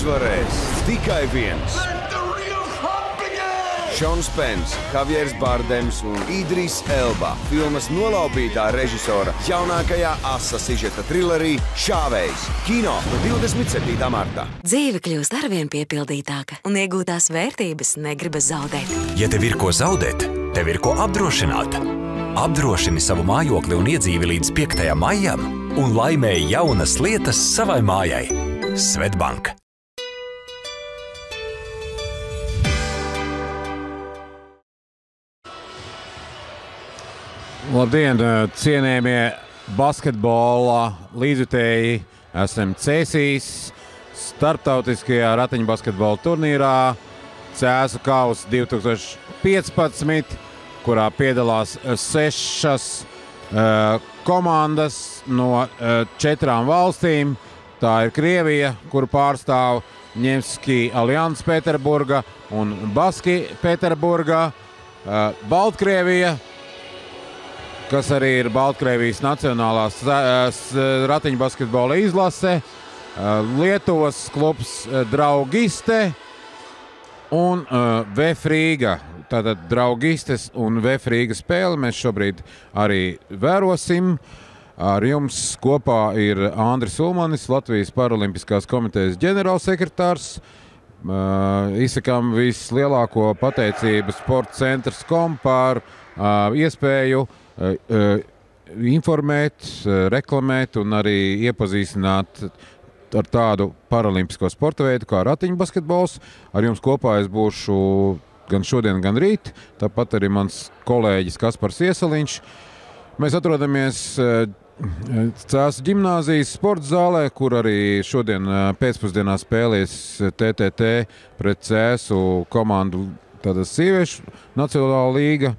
uzvarēs tikai viens. Šons Pens, Javieris Bardems un Idris Elba. Filmas nolaupītā režisora jaunākajā asa sižeta trilerī Šāvējs. Kino no 27. martā. Dzīve kļūst arvien piepildītāka un iegūtās vērtības negribas zaudēt. Ja tev ir ko zaudēt, tev ir ko apdrošināt. Apdrošini savu mājokli un iedzīvi līdz 5. maijam un laimēji jaunas lietas savai mājai. Svetbank. Labdien, cienējamie basketbola līdzjutēji. Esam Cēsīs starptautiskajā ratiņbasketbola turnīrā Cēsu kausa 2015, kurā piedalās 6 komandas no 4 valstīm. Tā ir Krievija, kuru pārstāv Ņemski Aljans Pēterburga un Baski Pēterburga, Baltkrievija, kas arī ir Baltkrievijas nacionālās ratiņbasketbola izlase, Lietuvas klubs Draugiste un VF Rīga. Tātad Draugistes un VF Rīga spēli mēs šobrīd arī vērosim. Ar jums kopā ir Andris Ulmanis, Latvijas Paralimpiskās komitejas ģenerālsekretārs. Izsakām vislielāko pateicību Sporta centrs.com par iespēju informēt, reklamēt un arī iepazīstināt ar tādu paralimpisko sporta veidu kā ratiņbasketbols. Ar jums kopā es būšu gan šodien, gan rīt. Tāpat arī mans kolēģis Kaspars Iesaliņš. Mēs atrodamies Cēsu ģimnāzijas sporta zālē, kur arī šodien pēcpusdienā spēlēs TTT pret Cēsu komandu, tāda sieviešu nacionālā līga.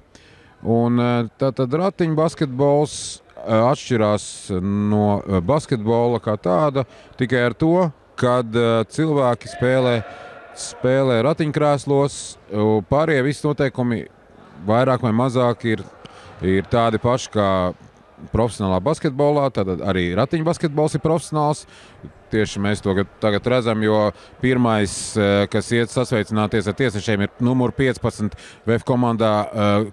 Un tātad ratiņbasketbols atšķirās no basketbola kā tāda tikai ar to, kad cilvēki spēlē ratiņkrēslos. Pārējie visi noteikumi vairāk vai mazāk ir tādi paši kā profesionālā basketbolā, tad arī ratiņbasketbols ir profesionāls. Tieši mēs to tagad redzam, jo pirmais, kas iet sasveicināties ar tiesnešiem, ir numur 15 VF komandā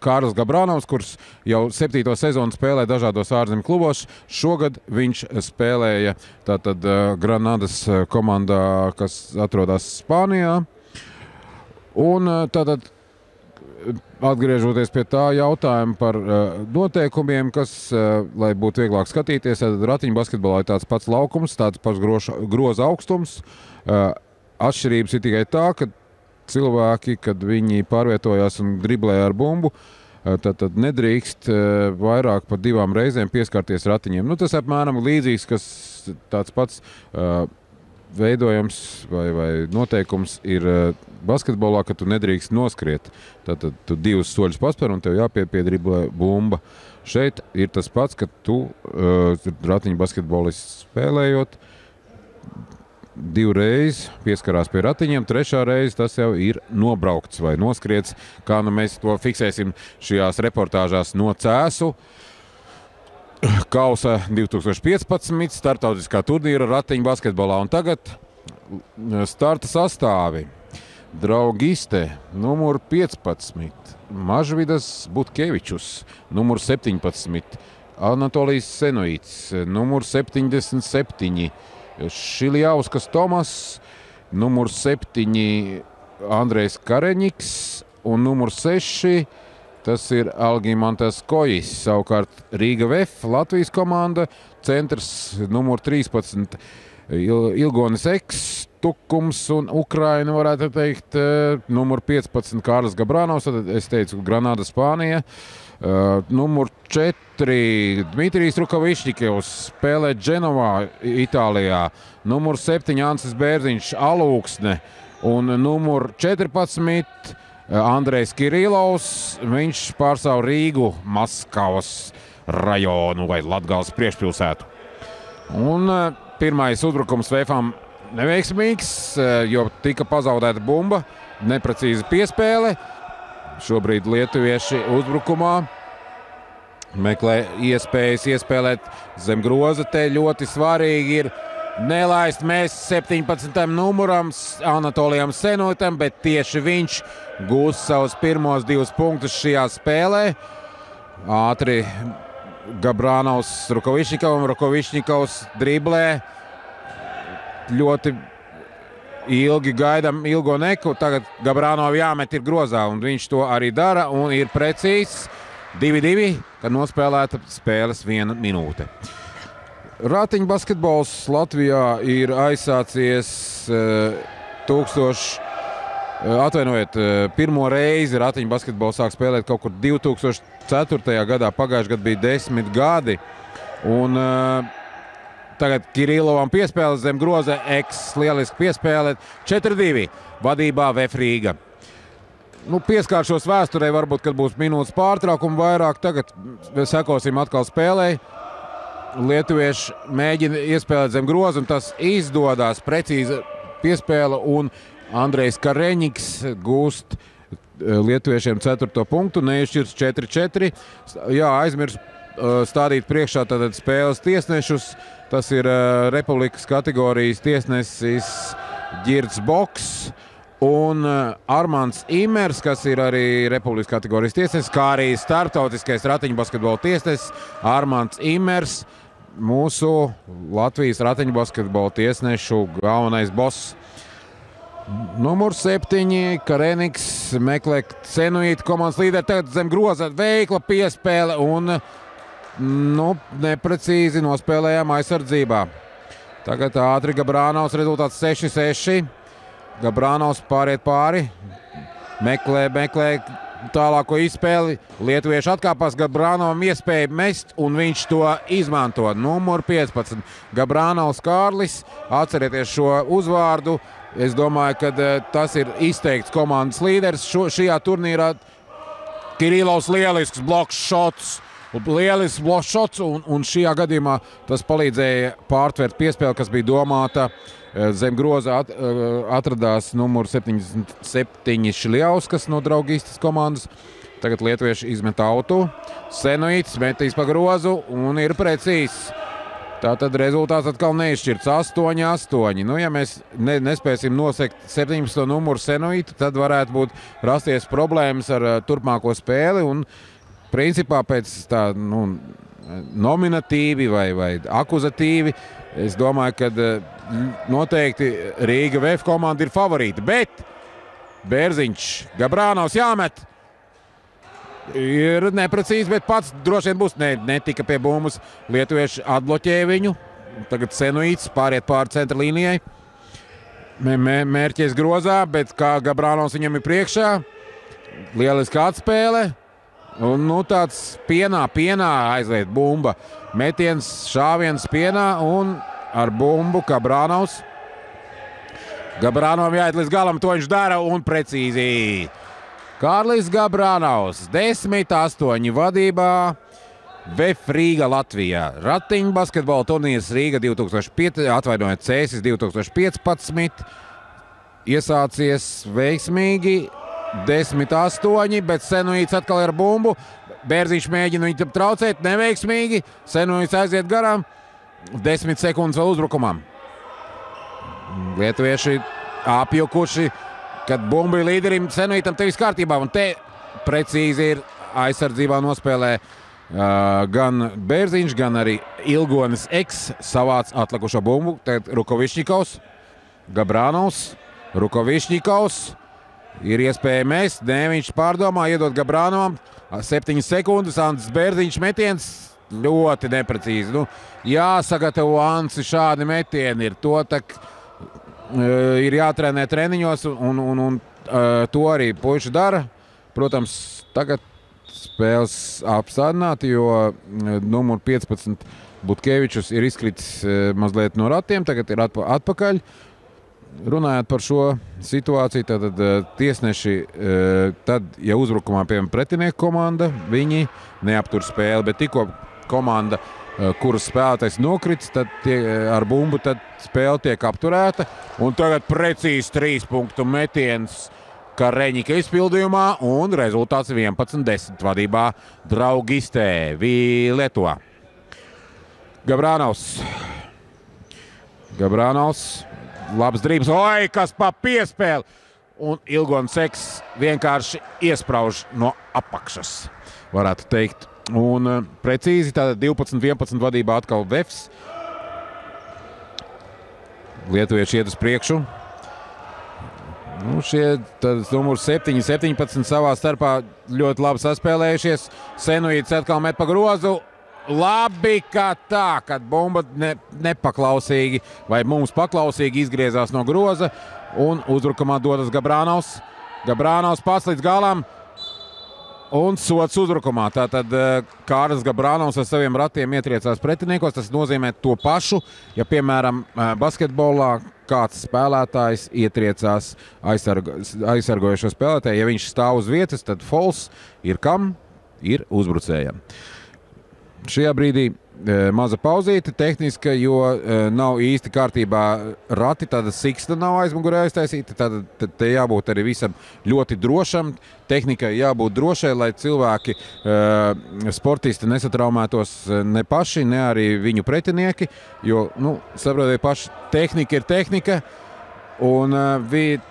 Kārlis Gabrānovs, kurš jau 7. sezonu spēlē dažādos ārzemju klubos. Šogad viņš spēlēja tātad Granadas komandā, kas atrodas Spānijā. Un tātad atgriežoties pie tā jautājuma par noteikumiem, kas, lai būtu vieglāk skatīties, ratiņbasketbolā ir tāds pats laukums, tāds pats groza augstums. Atšķirības ir tikai tā, ka cilvēki, kad viņi pārvietojās un driblē ar bumbu, tad nedrīkst vairāk par 2 reizēm pieskarties ratiņiem. Nu, tas apmēram līdzīgs, kas tāds pats veidojums vai noteikums ir basketbolā, ka tu nedrīkst noskriet. Tātad tu 2 soļus paspēr un tev jāpiedriblē bumba. Šeit ir tas pats, ka tu ratiņu basketbolists spēlējot 2 reizes pieskarās pie ratiņiem, 3. reize tas jau ir nobraukts vai noskriets, kā nu mēs to fiksēsim šajās reportāžās no Cēsu kausa 2015 startautiskā turnīra ratiņbasketbolā. Un tagad starta sastāvi. Draugiste, numur 15, Mažvidas Butkevičus, numur 17, Anatolijs Senoīts, numur 77, Šiljauskas Tomas, numur 7, Andrejs Kareņiks un numur 6, tas ir Algimantas Kojis. Savukārt Rīga VF, Latvijas komanda, centrs numur 13, Ilgonis Eks, Tukums un Ukraina, varētu teikt, numur 15 Kārlis Gabrānovs, tad es teicu Granada Spānija, numur 4 Dmitrijs Rukavišņikevs spēlē Dženovā, Itālijā, numur 7 Ansis Bērziņš, Alūksne un numur 14 Andrejs Kirilovs, viņš pārstāv Rīgu, Maskavas rajonu vai Latgales priekšpilsētu. Un pirmais uzbrukums VF-am neveiksmīgs, jo tika pazaudēta bumba, neprecīza piespēle. Šobrīd lietuvieši uzbrukumā meklē iespējas iespēlēt zem groza. Te ļoti svarīgi ir nelaist mēs 17. numuram Anatolijam Senoitam, bet tieši viņš gūs savus pirmos 2 punktus šajā spēlē. Ātri Gabranovs Rukovišņikovs driblē. Ļoti ilgi gaidām ilgo neku. Tagad Gabranov jāmet ir grozā, un viņš to arī dara, un ir precīzs 2-2, kad nospēlēta spēles 1 minūte. Ratiņu basketbols Latvijā ir aizsācies pirmo reizi Ratiņu basketbolu sāk spēlēt kaut kur 2004. gadā, pagājušajā gadā bija 10 gadi, un tagad Kirilovam piespēle zem groza, lieliski piespēle, 4-2, vadībā VF Rīga. Pieskāršos vēsturē, varbūt, kad būs minūtes pārtraukuma vairāk, tagad sekosim atkal spēlei. Lietuvieši mēģina iespēlēt zem groza, un tas izdodas precīzi piespēle, un Andrejs Kareņiks gūst lietuviešiem 4. punktu, neizšķirs 4-4. Jā, aizmirst stādīt priekšā tātad spēles tiesnešus. Tas ir Republikas kategorijas tiesnesis Girds Boks un Armands Imers, kas ir arī Republikas kategorijas tiesnesis, kā arī starptautiskais ratiņu basketbola tiesnesis Armands Imers, mūsu Latvijas ratiņu basketbola tiesnešu galvenais boss. Numur 7, Kareniks meklē Senoita komandas līderi, tagad zem groza veikla piespēle un neprecīzi nospēlējām aizsardzībā. Tagad ātri Gabranovs, rezultāts 6-6. Gabranovs pāriet pāri, meklē tālāko izspēli. Lietuvieši atkāpās, Gabranovam iespēja mest, un viņš to izmanto. Numur 15, Gabranovs Kārlis. Atcerieties šo uzvārdu. Es domāju, ka tas ir izteikts komandas līderis. Šajā turnīrā Kirilovs lielisks bloks šots. Lielisks bloks šots, un šajā gadījumā tas palīdzēja pārtvert piespēli, kas bija domāta. Zem groza atradās numur 77 Šļauskas no draugistas komandas. Tagad lietuvieši izmet autu. Senoits metīs pa grozu un ir precīzs. Tātad rezultāts atkal neizšķirts 8-8. Ja mēs nespēsim nosekt 17. numuru Senoitu, tad varētu būt rasties problēmas ar turpmāko spēli. Un principā pēc tā nominatīvi vai akuzatīvi es domāju, ka noteikti Rīga VF komanda ir favorīta. Bet Bērziņš, Gabranovs jāmet. Ir neprecīzi, bet pats droši vien būs. Netika pie bumbas. Lietuvieši atbloķēja viņu. Tagad Senoits pāriet pāri centra līnijai. Mērķies grozā, bet kā Gabranovs viņam ir priekšā. Lieliska atspēle. Un tāds pienā aizliet bumba. Metiens, šāviens pienā un ar bumbu Gabranovs. Gabranovam jāiet līdz galam, to viņš dara un precīzi. Kārlis Gabranovs, 10-8 vadībā, VF Rīga Latvijā. Ratiņu basketbola turnīrs Rīga 2015, 2015. Iesācies veiksmīgi, 10-8, bet Senoits atkal ar bumbu. Bērziņš mēģina viņu traucēt, neveiksmīgi. Senoits aiziet garām, 10 sekundes vēl uzbrukumam. Lietuvieši apjukuši, kad bumba ir līderim, Senoitam te viss kārtībā, un te precīzi ir aizsardzībā nospēlē gan Bērziņš, gan arī Ilgonis Eks savāc atlikušo bumbu. Tagad Rukovišņikovs, Gabranovs, Rukovišņikovs, ir iespēja mest, viņš pārdomā, iedot Gabranovam, 7 sekundes, Andris Bērziņš metiens, ļoti neprecīzi. Jāsagatavo Ansi šādi metieni, ir to tak ir jātrenē treniņos, un to arī puiši dara. Protams, tagad spēles apstādināti, jo numur 15 Butkevičus ir izkritis mazliet no ratiem, tagad ir atpakaļ. Runājot par šo situāciju, tad tiesneši, tad, ja uzbrukumā, piemēram, pretinieku komanda, viņi neaptur spēli, bet tikko komanda, kuras spēlētais nokrits, tad ar bumbu tad spēle tiek apturēta. Un tagad precīzi 3 punktu metiens Kareņika izpildījumā, un rezultāts 11-10 vadībā draugistē Lietuvā. Gabranovs. Gabrānovs, labs drības, oi, kas pa piespēli! Un Ilgons Seks vienkārši iesprauž no apakšas, varētu teikt. Un precīzi, tātad 12-11 vadībā atkal Vefs. Lietuvieši iet uz priekšu. Nu, šie numurs 7, 17 savā starpā ļoti labi saspēlējušies. Senuīts atkal met pa grozu. Labi, kā tā, kad bumba nepaklausīgi vai mums paklausīgi izgriezās no groza un uzbrukumā dodas Gabrānovs. Gabrānovs pats līdz galam un sots uzbrukumā. Tātad Kārlis Gabrānovs ar saviem ratiem ietriecās pretiniekos. Tas nozīmē to pašu, ja, piemēram, basketbolā kāds spēlētājs ietriecās aizsargojušo spēlētāju. Ja viņš stāv uz vietas, tad fouls ir kam? Ir uzbrucējam. Šajā brīdī maza pauzīte tehniska, jo nav īsti kārtībā rati, tāda siksta nav aizmugurē aiztaisīta, tad te jābūt arī visam ļoti drošam, tehnikai jābūt drošai, lai cilvēki, sportisti nesatraumētos ne paši, ne arī viņu pretinieki, jo, saprotiet paši, tehnika ir tehnika, un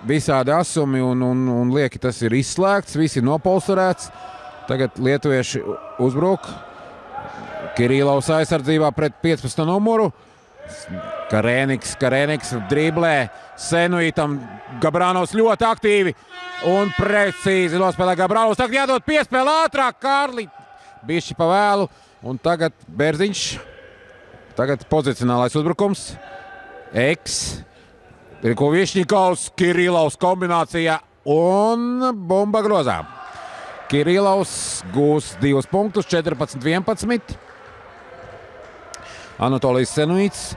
visādi asumi un lieki tas ir izslēgts, visi nopolstarēts, tagad lietuvieši uzbruk. Kirilovs aizsardzībā pret 15. numuru. Karēniks driblē. Senuītam Gabrānovs ļoti aktīvi un precīzi nospēlē Gabrānovs. Tagad jādod piespēle ātrāk, Kārli. Bišķi pa vēlu. Un tagad Bērziņš. Tagad pozicionālais uzbrukums. Riko Višņikovs, Kirilovs kombinācijā un bumba grozā. Kirilovs gūs 2 punktus, 14-11. Anatolijs Senuīts.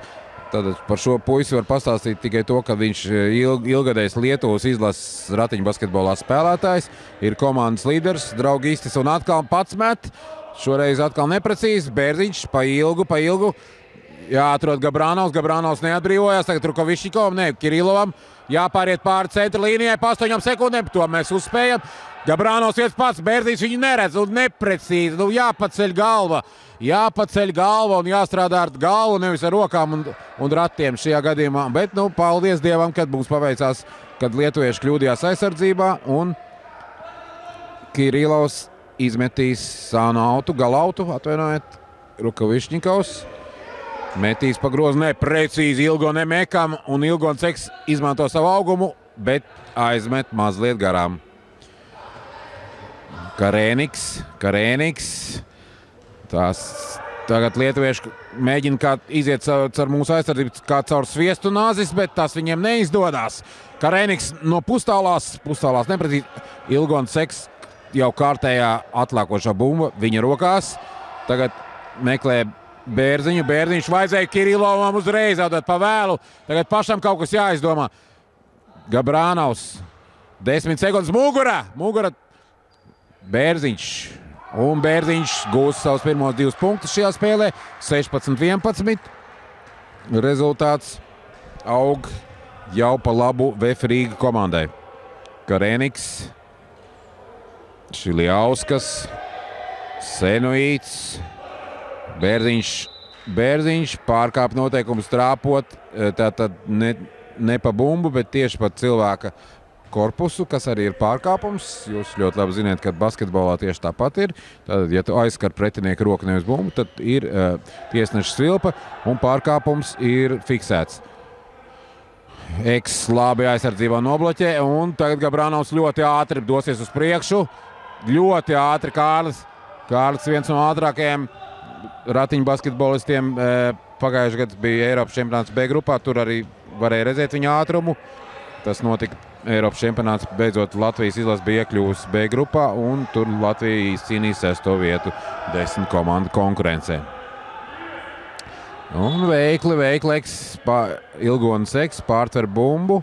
Tad par šo puisi var pastāstīt tikai to, ka viņš ilgadējs Lietuvas izlases ratiņu basketbolā spēlētājs, ir komandas līderis, draugistis un atkal pats met. Šoreiz atkal neprecīzi. Bērziņš pa ilgu. Jāatrod Gabrānovs neatbrīvojās. Tagad Rukovišņikovam, Kirilovam. Jāpāriet pāri centra līnijai pa 8 sekundēm. To mēs uzspējam. Gabrānovs iet pats, Bērziņš viņu neredz un neprecīzi. Jāpaceļ galva un jāstrādā ar galvu, nevis ar rokām un ratiem šajā gadījumā. Bet, paldies Dievam, kad mums paveicās, kad lietuvieši kļūdījās aizsardzībā un Kirilovs izmetīs sānu galautu, atvainojiet, Rukovišņikovs. Metīs pa grozu neprecīzi Ilgone Mekam un Ilgons Seks izmanto savu augumu, bet aizmet mazliet garām. Karēniks. Tās tagad lietuvieši mēģina iziet caur mūsu aizsardzību kā caur sviestu nāzis, bet tas viņiem neizdodas. Karēniks no pustālās neprecīzi. Ilgons Seks jau kārtējā atlākošā bumba viņa rokās. Tagad meklē Bērziņu. Bērziņš vajadzēja Kirilovam uzreiz atdot pa vēlu. Tagad pašam kaut kas jāizdomā. Gabrānovs. 10 sekundes mugura. Bērziņš. Un Bērziņš gūs savus pirmos 2 punktus šajā spēlē. 16-11. Rezultāts aug jau pa labu VF Rīga komandai. Karēniks. Šiljauskas. Senuīts. Bērziņš pārkāp noteikumus trāpot, tātad ne pa bumbu, bet tieši pa cilvēka korpusu, kas arī ir pārkāpums. Jūs ļoti labi zināt, ka basketbolā tieši tāpat ir. Tātad, ja tu aizskar pretinieku roku nevis bumbu, tad ir tiesneša svilpa un pārkāpums ir fiksēts. Labi aizsardzībā nobloķē un tagad Gabrānovs ļoti ātri dosies uz priekšu. Ļoti ātri Kārlis. Kārlis viens no ātrākajiem ratiņu basketbolistiem. Pagājušajā gadā bija Eiropas čempionāts B grupā, tur arī varēja redzēt viņa ātrumu. Tas notika Eiropas čempionāts, beidzot Latvijas izlase bija iekļuvusi B grupā, un tur Latvija izcīnīja 6. vietu 10 komandu konkurencē. Un veikli Ilgons Seks pārtver bumbu.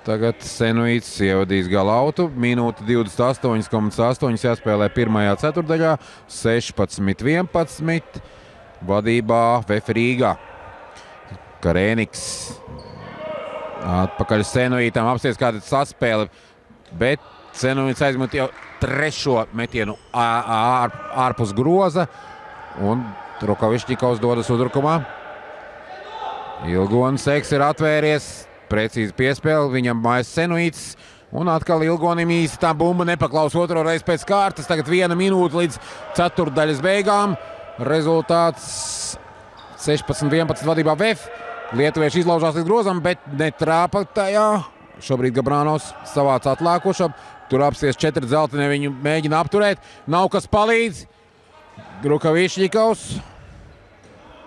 Tagad Senuīts ievadīs galautu. Minūte 28,8 jāspēlē pirmajā ceturdaļā. 16-11. Vadībā VF Rīgā. Karēniks. Atpakaļ Senuītam. Apsties kāda saspēle. Bet Senuīts aizmet jau 3. metienu ārpus groza. Un Rukovišņikovs dodas uzbrukumā. Ilgonis Eks ir atvēries, precīzi piespēle, viņam mājas Senuīts. Un atkal Ilgonim īsti tā bumba nepaklaus otro reizi pēc kārtas. Tagad 1 minūte līdz ceturtdaļas beigām. Rezultāts 16-11 vadībā VF. Lietuvieši izlaužās līdz grozam, bet netrāpa tajā. Šobrīd Gabrānovs savāc atlākošam. Tur apsies 4 dzeltenie, viņu mēģina apturēt. Nav kas palīdz.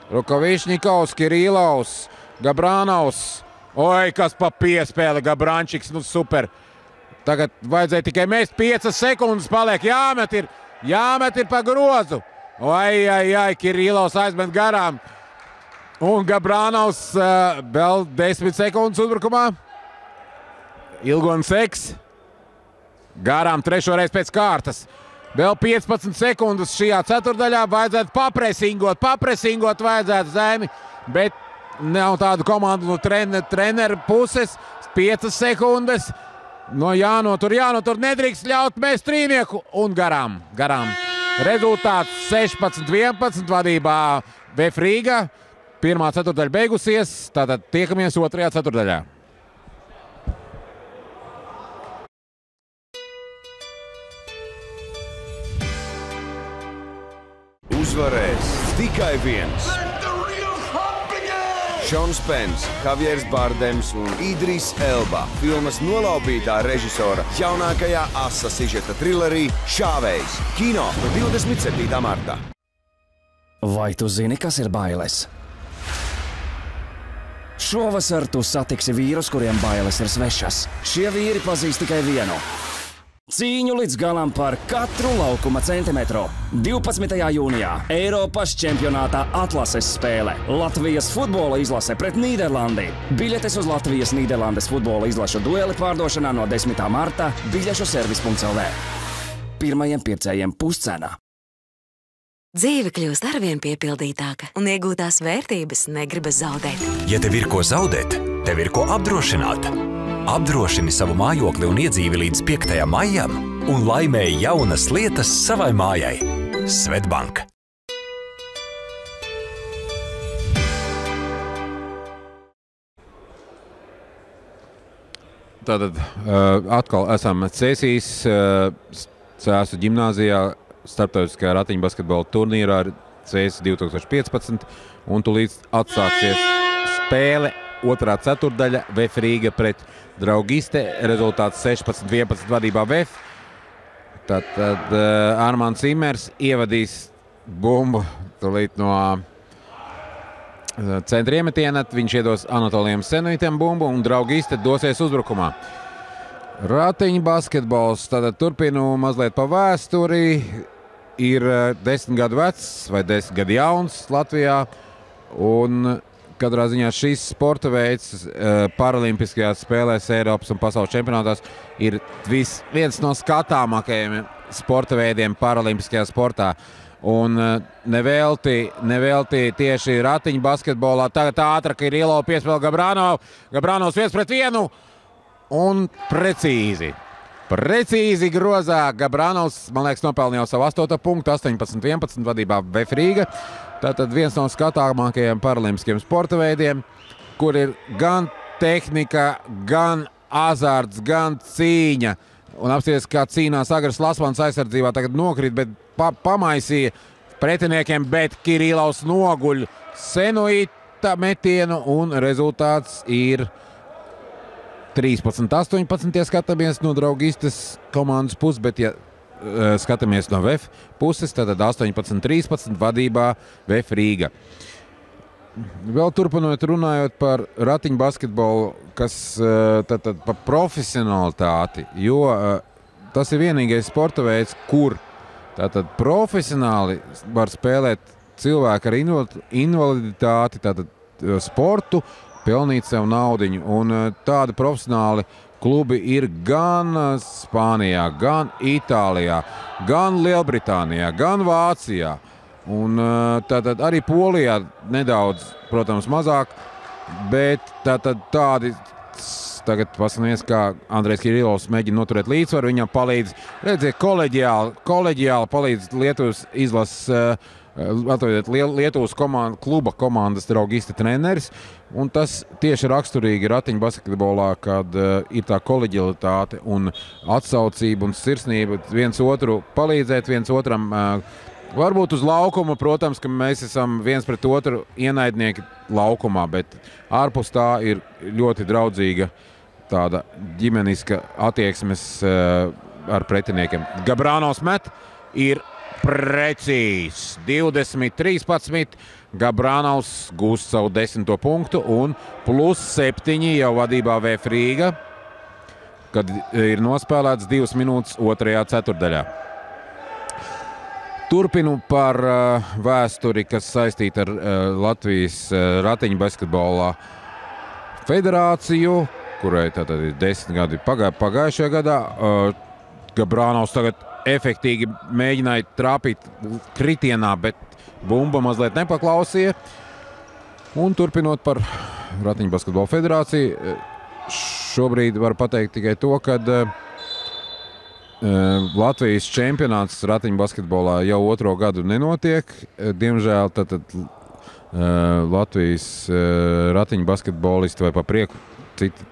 Rukavišņikovs, Kirīlovs, Gabrānovs. Oi, kas pa piespēle, Gabrančiks, nu super. Tagad vajadzēja tikai mest 5 sekundes paliek. Jāmet ir pa grozu. Ai, Kirīlovs aizmet garām. Un Gabrānovs vēl 10 sekundes uzbrukumā. Ilgonis Eks. Garām trešo reizi pēc kārtas. Vēl 15 sekundes šajā ceturdaļā. Vajadzētu papresingot vajadzētu Zemi. Bet nav tādu komandu no treneru puses. 5 sekundes. No jānotur, nedrīkst ļaut mest trīnieku un garām. Rezultāts 16-11 vadībā VF Rīga. Pirmā ceturdaļa beigusies, tātad tiekamies otrajā ceturdaļā. Uzvarēs tikai viens. Šons Pens, Javieris Bardems un Idris Elba. Filmas nolaupītā režisora jaunākajā asa sižeta trilerī Šāvējs. Kino no 27. martā. Vai tu zini, kas ir bailes? Šovasar tu satiksi vīrus, kuriem bailes ir svešas. Šie vīri pazīst tikai vienu. Cīņu līdz galam par katru laukuma centimetru. 12. jūnijā Eiropas čempionātā atlases spēle. Latvijas futbola izlase pret Nīderlandi. Biļetes uz Latvijas-Nīderlandes futbola izlašu dueli pārdošanā no 10. marta biļešu servis.lv. Pirmajiem pircējiem puscena. Dzīve kļūst arvien piepildītāka, un iegūtās vērtības negribas zaudēt. Ja tev ir ko zaudēt, tev ir ko apdrošināt. Apdrošini savu mājokli un iedzīvi līdz 5. maijam un laimēji jaunas lietas savai mājai. Svetbank. Tātad atkal esam Cēsīs Cēsu ģimnāzijā starptautiskajā ratiņbasketbola turnīrā ar Cēsis 2015 un tūlīt atsāksies spēle. Otrā ceturdaļa VF Rīga pret Draugiste. Rezultāts 16-11 vadībā VF. Tad Armāns Imers ievadīs bumbu tūlīt no centra iemetiena. Viņš iedos Anatolijam Senuitam bumbu un Draugiste dosies uzbrukumā. Ratiņu basketbols. Tātad turpinu mazliet pa vēsturi. Ir 10 gadu vecs vai 10 gadu jauns Latvijā. Un katrā ziņā šis sporta veids paralimpiskajās spēlēs, Eiropas un pasaules čempionātās ir viens no skatāmākajiem sporta veidiem paralimpiskajā sportā. Un nevelti tieši ratiņu basketbolā. Tagad ātra Kirīlova piespēle Gabrānovs 1-1 un precīzi grozā. Gabrānovs, man liekas, nopelnīja savu 8. punktu, 18-11 vadībā VF Rīga. Tātad viens no skatāmākajiem paralimpiskiem sporta veidiem, kur ir gan tehnika, gan azarts, gan cīņa. Un apsties, kā cīnās Agars Lasmans aizsardzībā, tagad nokrīt, bet pamaisīja pretiniekiem, bet Kirīlovs noguļ Senuita metienu un rezultāts ir 13-18, ja skatāmies no Draugistes komandas puses, bet ja skatāmies no VF puses, tad 18-13 vadībā VF Rīga. Vēl turpinot runājot par ratiņu basketbolu, kas tad par profesionalitāti, jo tas ir vienīgais sporta veids, kur tātad profesionāli var spēlēt cilvēki ar invaliditāti, tātad sportu, pelnīt sev naudiņu. Un tādi profesionāli klubi ir gan Spānijā, gan Itālijā, gan Lielbritānijā, gan Vācijā. Un tātad arī Polijā nedaudz, protams, mazāk, bet tātad tādi tagad paskatījums, kā Andrejs Kirilovs mēģina noturēt līdzsvaru. Viņam palīdz, redziet, koleģiāli palīdz Lietuvas izlases, Lietuvas kluba komandas draugista treneris. Un tas tieši raksturīgi ratiņu basketbolā, kad ir tā koleģialitāte un atsaucība un sirsnība viens otru palīdzēt, viens otram. Varbūt uz laukuma, protams, ka mēs esam viens pret otru ienaidnieki laukumā, bet ārpus tā ir ļoti draudzīga tāda ģimeniska attieksmes ar pretiniekiem. Gabrānovs met ir precīzs. 20-13. Gabrānovs gūst savu 10. punktu un +7 jau vadībā VF Rīga, kad ir nospēlēts 2 minūtes 2. ceturtdaļā. Turpinu par vēsturi, kas saistīta ar Latvijas ratiņu basketbolā federāciju, kurai tātad ir 10 gadi pagājušajā gadā. Gabrānovs tagad efektīgi mēģināja trāpīt kritienā, bet bumba mazliet nepaklausīja. Un turpinot par ratiņu basketbola federāciju, šobrīd var pateikt tikai to, ka Latvijas čempionāts ratiņu basketbolā jau 2. gadu nenotiek. Diemžēl Latvijas ratiņu basketbolisti vai pa prieku citi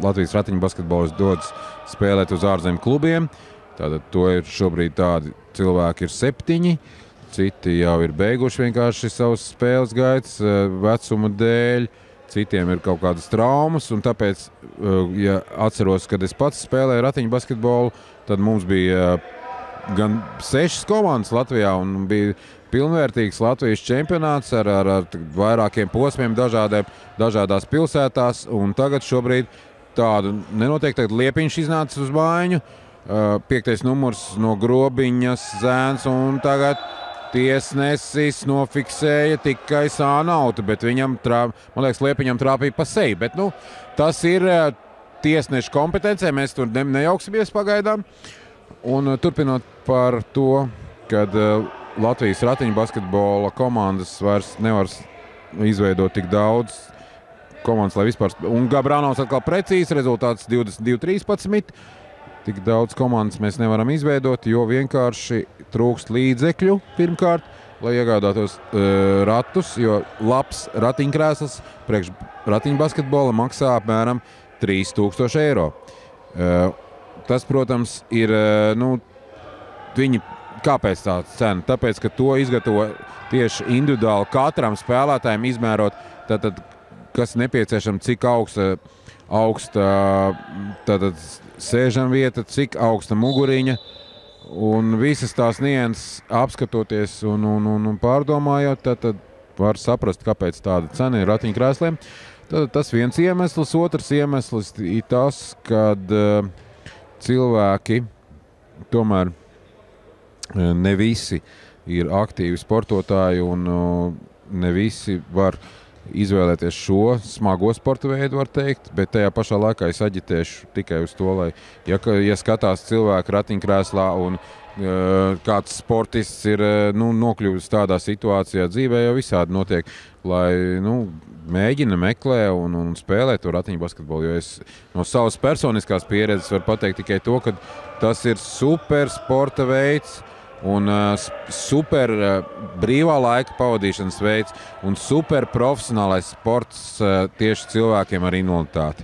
Latvijas ratiņu basketbolisti dodas spēlēt uz ārzemju klubiem. Tātad to ir šobrīd tādi cilvēki ir 7. Citi jau ir beiguši vienkārši savus spēles gaitas vecuma dēļ. Citiem ir kaut kādas traumas, un tāpēc, ja atceros, kad es pats spēlēju ratiņu basketbolu, tad mums bija gan 6 komandas Latvijā, un bija pilnvērtīgs Latvijas čempionāts ar vairākiem posmiem dažādās pilsētās, un tagad šobrīd tādu nenotiek. Tagad Liepiņš iznāca uz mājiņu, 5. numurs no Grobiņas Zēns, un tagad tiesnesis nofiksēja tikai sānautu, bet viņam, man liekas, Liepiņam trāpīja pa seju. Bet, tas ir tiesneša kompetencē, mēs tur nejauksimies pagaidām. Un turpinot par to, kad Latvijas ratiņu basketbola komandas vairs nevar izveidot tik daudz komandas, lai vispār. Un Gabrānovs atkal precīzi, rezultāts 22-13. Tik daudz komandas mēs nevaram izveidot, jo vienkārši trūkst līdzekļu pirmkārt, lai iegādātos ratus, jo labs ratiņkrēsls priekš ratiņu basketbola maksā apmēram 3000 eiro. Tas, protams, ir, viņi, kāpēc tā cena? Tāpēc, ka to izgatavo tieši individuāli katram spēlētājiem izmērot, tātad, kas nepieciešams, cik augsta tātad sēžam vieta, cik augsta muguriņa, un visas tās nianses apskatoties un pārdomājot, tad var saprast, kāpēc tāda cena ir ratiņkrēsliem. Tad tas viens iemesls, otrs iemesls ir tas, kad cilvēki tomēr ne visi ir aktīvi sportotāji un ne visi var izvēlēties šo smago sporta veidu, var teikt, bet tajā pašā laikā es aģitēšu tikai uz to, lai, ja skatās cilvēku ratiņkrēslā un kāds sportists ir nokļuvis tādā situācijā dzīvē, jau visādi notiek, lai mēģina, meklē un spēlē to ratiņu basketbolu, jo es no savas personiskās pieredzes varu pateikt tikai to, ka tas ir super sporta veids, un super brīvā laika pavadīšanas veids un super profesionālais sports tieši cilvēkiem ar invaliditāti.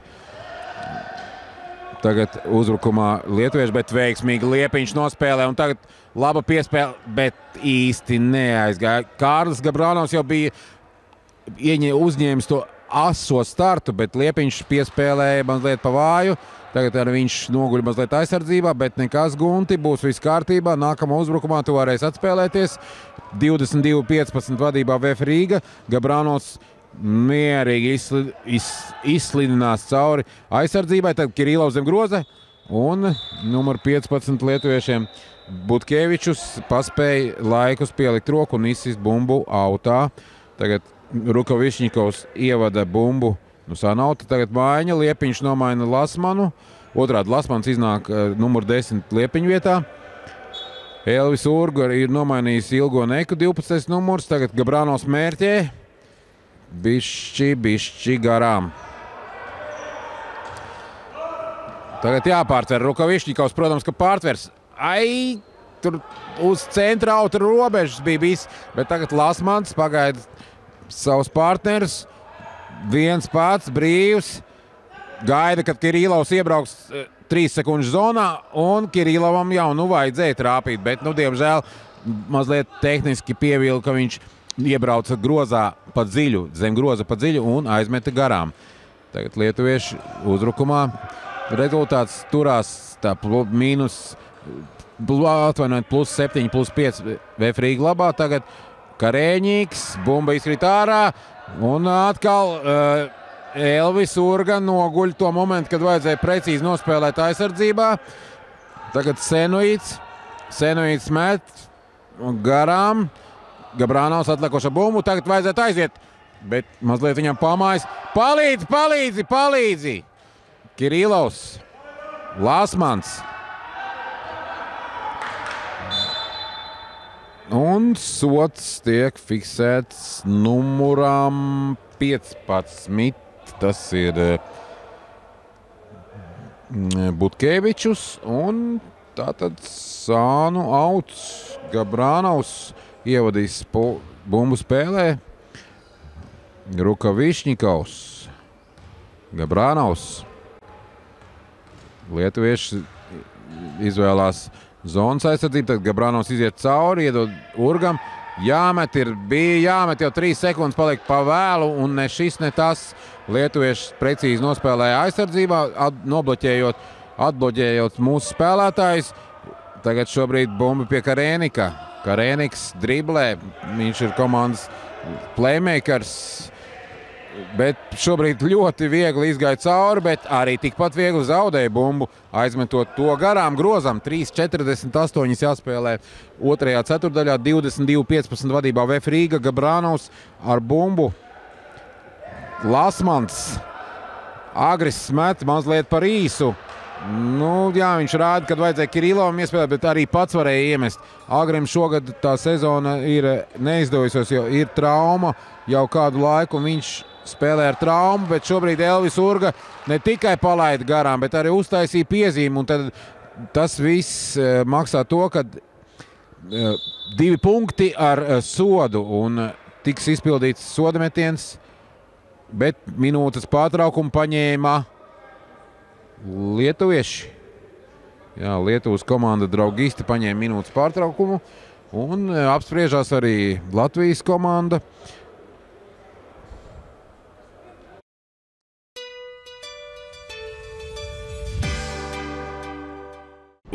Tagad uzbrukumā lietuvieši, bet veiksmīgi Liepiņš nospēlē, un tagad laba piespēle, bet īsti neaizgāja. Kārlis Gabrānovs jau bija uzņēmis to aso startu, bet Liepiņš piespēlēja mazliet pa vāju. Tagad viņš noguļ mazliet aizsardzībā, bet nekas, Gunti, būs viss kārtībā. Nākamā uzbrukumā tu varēsi atspēlēties. 22-15 vadībā VF Rīga. Gabrānovs mierīgi izslidinās cauri aizsardzībai. Tad Kirilovs zem groza. Un numur 15 lietuviešiem Butkevičus paspēja laikus pielikt roku un izsist bumbu autā. Tagad Rukovišņikovs ievada bumbu. Sanauta tagad mājiņa, Liepiņš nomaina Lasmanu. Otrādi Lasmans iznāk numur 10 Liepiņu vietā. Elvis Urgu ir nomainījis ilgo neku 12. numurs. Tagad Gabrānovs mērķē. Bišķi garām. Tagad jāpārtver Rukavišņikovs, protams, ka pārtvers. Tur uz centra autra robežas bija bijis, bet tagad Lasmans pagaida savus partnerus. Viens pats brīvs. Gaida, kad Kirillovs iebrauks 3 sekundžu zonā, un Kirillovam jau vajadzēja trāpīt, bet, diemžēl, mazliet tehniski pievīla, ka viņš iebrauca grozā pa dziļu, zem groza pa dziļu un aizmeta garām. Tagad lietuvieši uzbrukumā. Rezultāts turās tā mīnus, atvainojiet, +7, +5 Vefrīga labā. Tagad Karēņīgs, bumba izkrīt ārā un atkal Elvis Urga noguļ to momentu, kad vajadzēja precīzi nospēlēt aizsardzībā. Tagad Senuīts met garām. Gabrānaus atliekoša bumbu, tagad vajadzētu aiziet, bet mazliet viņam pamājas. Palīdzi! Kirillovs, Lasmans. Un sots tiek fiksēts numuram 15. Tas ir Butkevičus un tātad Sānu auts. Gabrānaus ievadīs bumbu spēlē. Rukavišņikovs, Gabrānaus. Lietuvieši izvēlās zonas aizsardzību, tad Gabrānaus iziet cauri, iedod Urgam. Bija jāmet jau 3 sekundes, paliek pa vēlu, un ne šis, ne tas. Lietuvieši precīzi nospēlēja aizsardzībā, atbloķējot mūsu spēlētājus. Tagad šobrīd bumba pie Karēnika. Karēniks driblē, viņš ir komandas playmakers. Bet šobrīd ļoti viegli izgāja cauri, bet arī tikpat viegli zaudēja bumbu, aizmetot to garām grozam. 3:48 jāspēlē otrajā ceturdaļā, 22:15 vadībā Vefrīga. Gabrānaus ar bumbu. Lasmans. Agris met mazliet par īsu. Viņš rāda, kad vajadzēja Kirillovam iespēlēt, bet arī pats varēja iemest. Agrim šogad tā sezona ir neizdevusies, jo ir trauma jau kādu laiku, un viņš spēlē ar traumu, bet šobrīd Elvis Urga ne tikai palaida garām, bet arī uztaisīja piezīmi, un tad tas viss maksā to, ka 2 punkti ar sodu, un tiks izpildīts sodametiens, bet minūtes pārtraukumu paņēma lietuvieši. Jā, Lietuvas komanda Draugisti paņēma minūtes pārtraukumu, un apspriežās arī Latvijas komanda.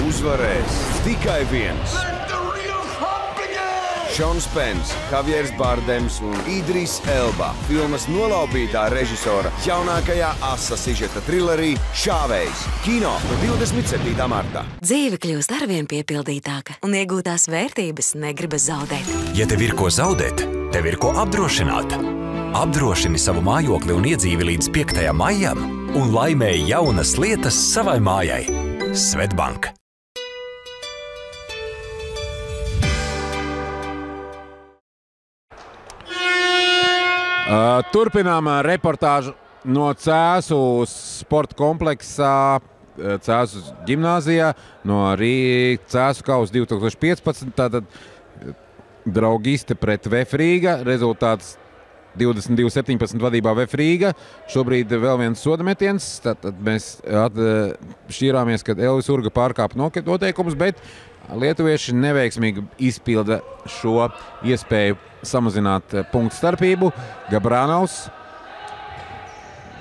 Uzvarēs tikai viens. Šons Pens, Javieris Bardems un Idris Elba. Filmas nolaupītā režisora jaunākajā asa sižeta trilerī Šāvējs. Kino no 27. martā. Dzīve kļūst arvien piepildītāka, un iegūtās vērtības negribas zaudēt. Ja tev ir ko zaudēt, tev ir ko apdrošināt. Apdrošini savu mājokli un iedzīvi līdz 5. maijam un laimēji jaunas lietas savai mājai. Svetbank. Turpinām reportāžu no Cēsu sporta kompleksā, Cēsu ģimnāzijā, no Cēsu kausa 2015. Tātad Draugiste pret Vefrīga, rezultāts 22:17 vadībā Vefrīga. Šobrīd vēl viens sodametiens, tātad mēs šķīrāmies, kad Elvis Urga pārkāpa noteikumus, bet lietuvieši neveiksmīgi izpilda šo iespēju samazināt punktu starpību. Gabrānaus.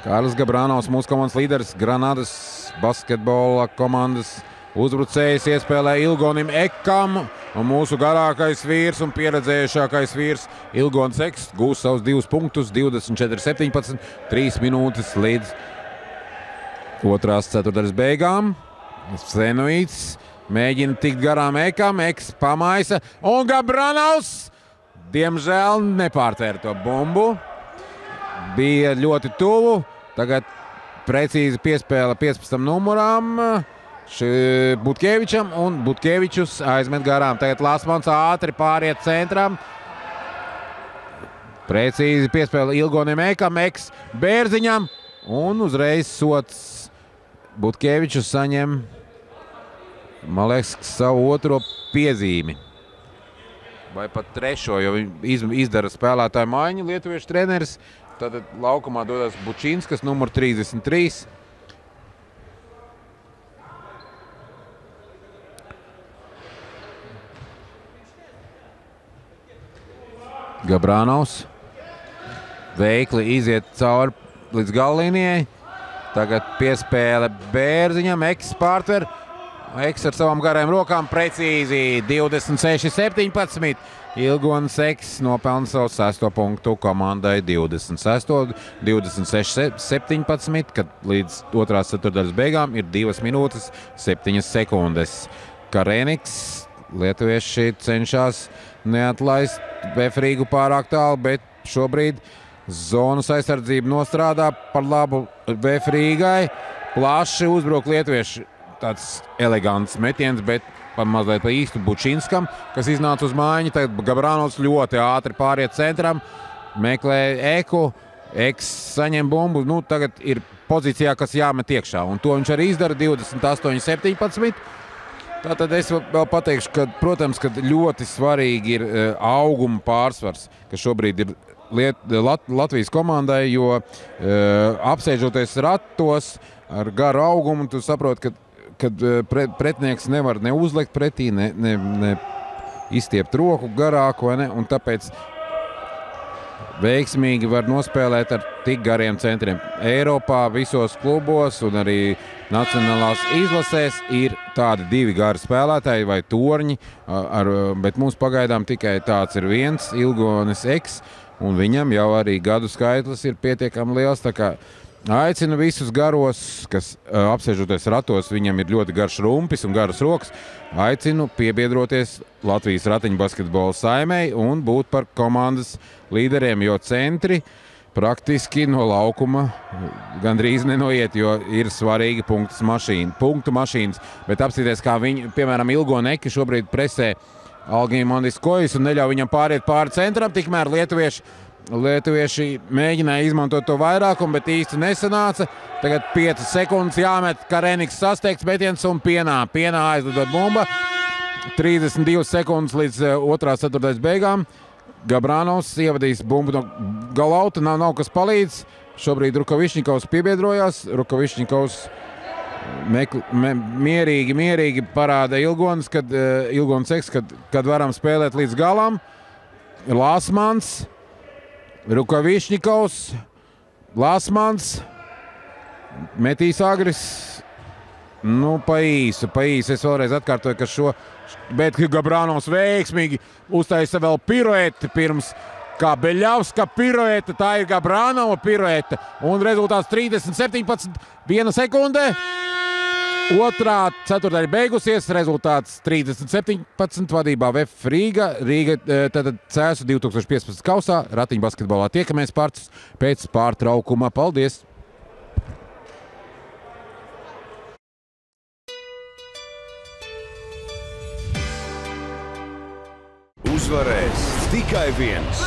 Kārlis Gabrānaus, mūsu komandas līderis, Granadas basketbola komandas uzbrucējs, iespēlē Ilgonim Ekam, un mūsu garākais vīrs un pieredzējušākais vīrs Ilgons Eks gūs savus 2 punktus, 24:17, 3 minūtes līdz otrās ceturtdaļas beigām. Senuīts mēģina tikt garām Ekam, Eks pamaisa, un Gabrānaus diemžēl nepārtvēra to bumbu. Bija ļoti tuvu, tagad precīzi piespēle 15. numuram Butkevičam, un Butkevičus aizmet garām. Tagad Lasmans ātri pāriet centram. Precīzi piespēle Ilgonim Ekam, Eks Bērziņam, un uzreiz sots Butkevičs saņem, man liekas, savu otro piezīmi. Vai pat trešo, jo viņi izdara spēlētāju maiņu, lietuviešu treneris. Tad laukumā dodas Bučinskas, numur 33. Gabranovs veikli iziet cauri līdz gallīnijai. Tagad piespēle Bērziņam, Eks pārtver. Eks ar savām garajām rokām precīzi 26-17. Ilgonis Eks nopelna savu 6. punktu komandai 26-17, kad līdz otrās ceturdaļas beigām ir 2 minūtes 7 sekundes. Kareniks, lietuvieši cenšas neatlaist Befrīgu pārāk tālu, bet šobrīd zonas aizsardzība nostrādā par labu Befrīgai. Plaši uzbruk lietuvieši. Tāds elegants metiens, bet mazliet pa īstu Bučinskam, kas iznāca uz mājiņu. Tagad Gabranovs ļoti ātri pāriet centram, meklē Eku. Eks saņem bumbu. Tagad ir pozīcijā, kas jāmet iekšā. Un to viņš arī izdara 28-17. Tātad es vēl pateikšu, ka, protams, ka ļoti svarīgi ir auguma pārsvars, kas šobrīd ir Latvijas komandai, jo apsēžoties ratos ar garu augumu, tu saproti, kad pretinieks nevar ne uzlikt pretī, ne izstiept roku garāku, vai ne? Un tāpēc veiksmīgi var nospēlēt ar tik gariem centriem. Eiropā visos klubos un arī nacionālās izlasēs ir tādi 2 gari spēlētāji vai torņi, bet mums pagaidām tikai tāds ir viens, Ilgonis Eks, un viņam jau arī gadu skaitlis ir pietiekami liels, tā kā aicinu visus garos, kas apsēžoties ratos, viņam ir ļoti garš rumpis un garas rokas, aicinu piebiedroties Latvijas ratiņbasketbola saimei un būt par komandas līderiem, jo centri praktiski no laukuma gandrīz nenoiet, jo ir svarīgi punktu mašīnas. Bet apstīties, kā viņi, piemēram, Ilgoneki šobrīd presē Algimandis Kojas un neļauj viņam pāriet pāri centram, tikmēr lietuvieši mēģināja izmantot to vairākumu, bet īsti nesanāca. Tagad 5 sekundes jāmet, Kareniks sasteigts metiens un pienā aizlidot bumba. 32 sekundes līdz otrās ceturtais beigām. Gabranovs ievadīs bumbu no galauta, nav kas palīdz. Šobrīd Rukavišņikovs piebiedrojās. Rukavišņikovs mierīgi parāda Ilgonis Eks, kad varam spēlēt līdz galam. Lasmans, Rukavišņikovs, Lasmans, metīs Agris. Pa īsu. Es vēlreiz atkārtoju, ka bet Gabranovs veiksmīgi uztaisa vēl pirueti pirms, kā Beļavska pirueta, tā ir Gabranova pirueta. Un rezultāts 30-17, 1 sekundē. Otrā ceturtdaļa beigusies, rezultāts 30-17 vadībā VF Rīga. Rīga tātad Cēsu 2015 kausā, ratiņu basketbolā tiekamies pēc pārtraukuma. Paldies! Uzvarēs tikai viens.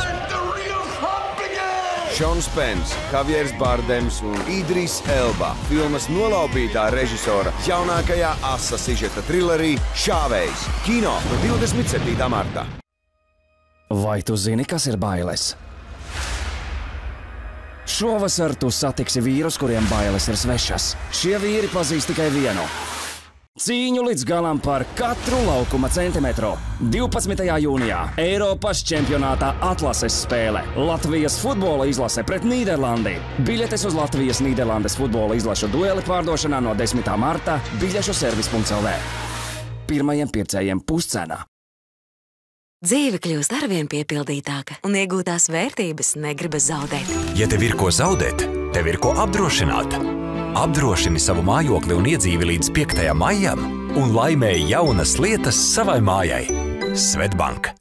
Šons Pens, Javiers Bardems un Idris Elba. Filmas nolaupītā režisora jaunākajā asa sižeta trilerī Šāvējs. Kino no 27. martā. Vai tu zini, kas ir bailes? Šovasar tu satiksi vīrus, kuriem bailes ir svešas. Šie vīri pazīst tikai vienu. Cīņu līdz galam par katru laukuma centimetru. 12. jūnijā Eiropas čempionātā atlases spēle. Latvijas futbola izlase pret Nīderlandi. Biļetes uz Latvijas-Nīderlandes futbola izlašu dueli pārdošanā no 10. marta biļešu servis.lv. Pirmajiem pircējiem puscena. Dzīve kļūst arvien piepildītāka un iegūtās vērtības negribas zaudēt. Ja tev ir ko zaudēt, tev ir ko apdrošināt. Apdrošini savu mājokli un iedzīvi līdz 5. maijam un laimēji jaunas lietas savai mājai. Svetbank!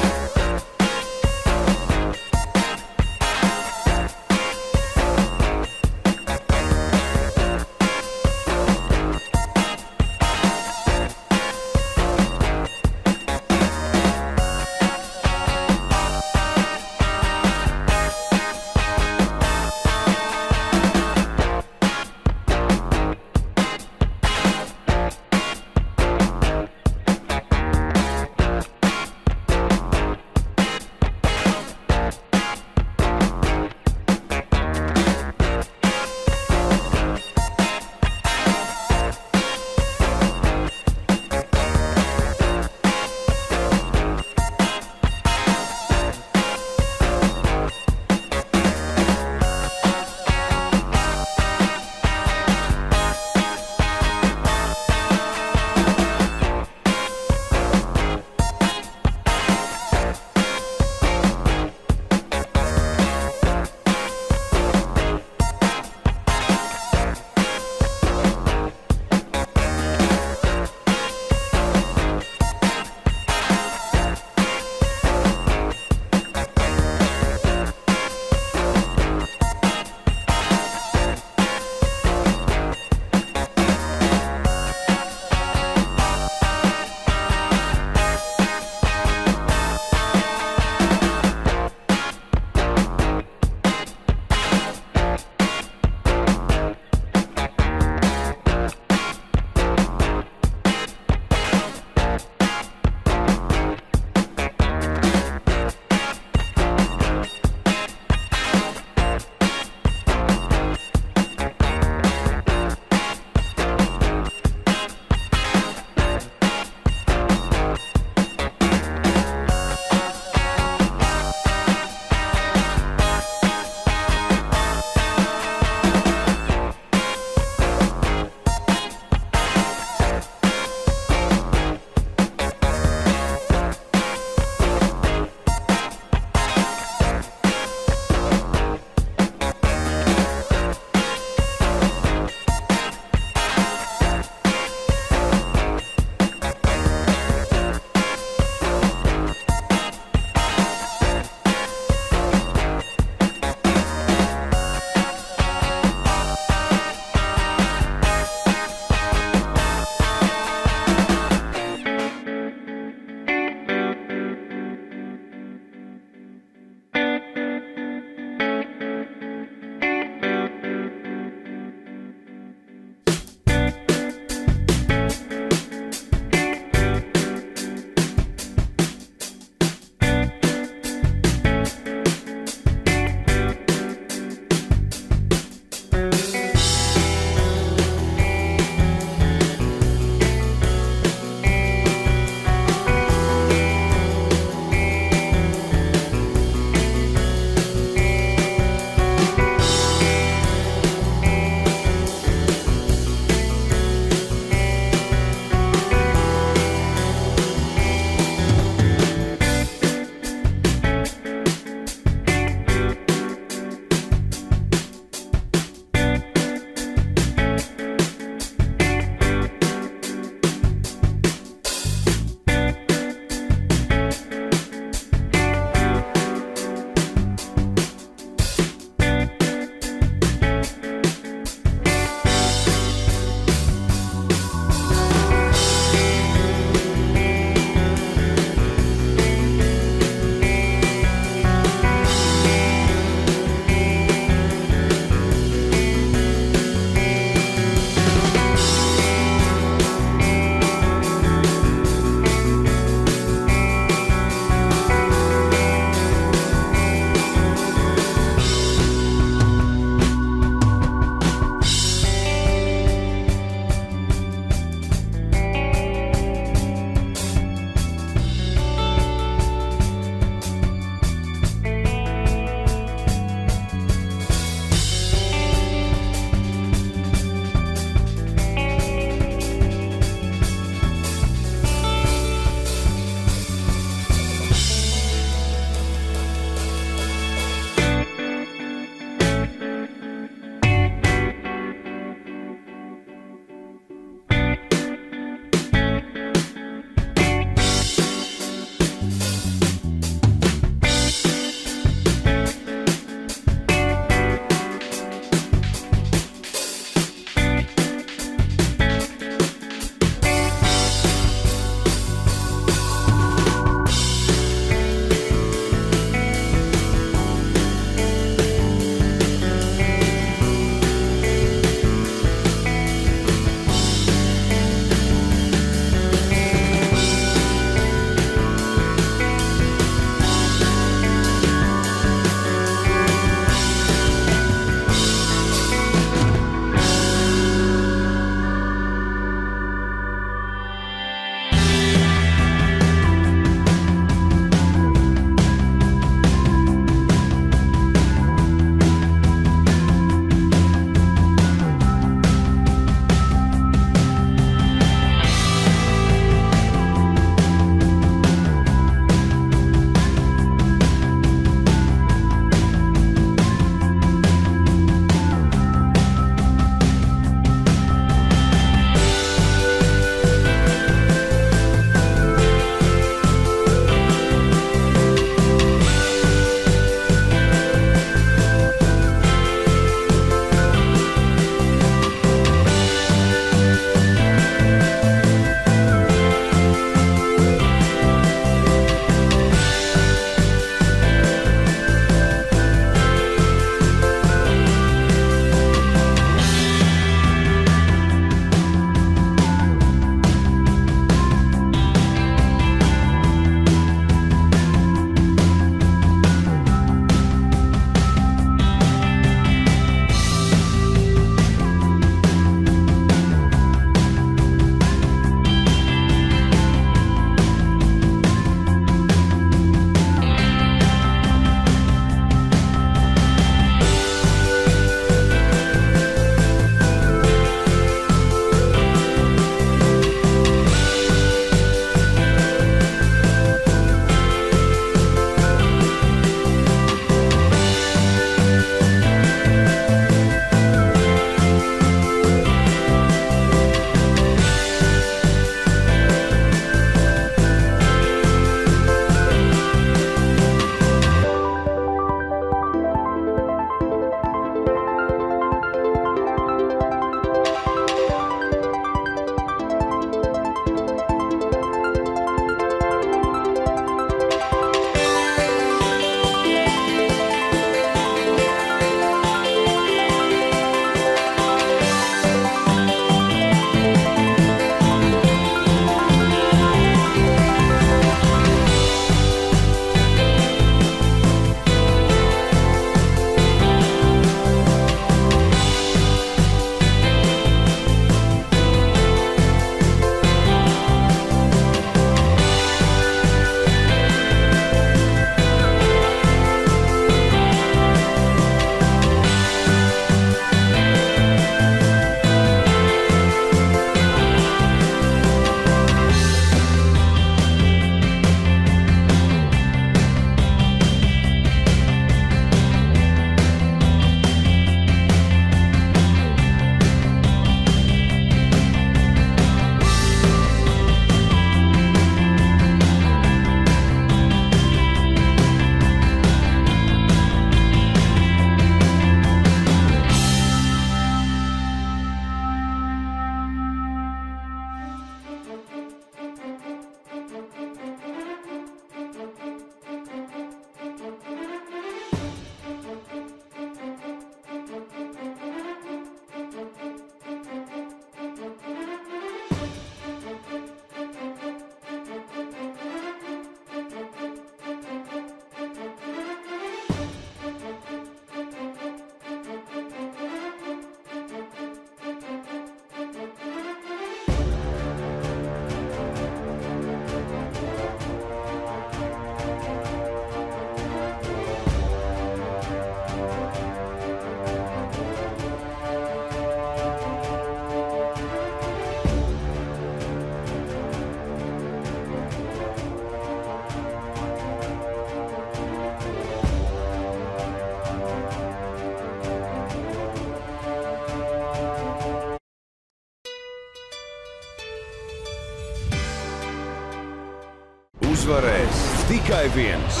uzvarēs tikai viens.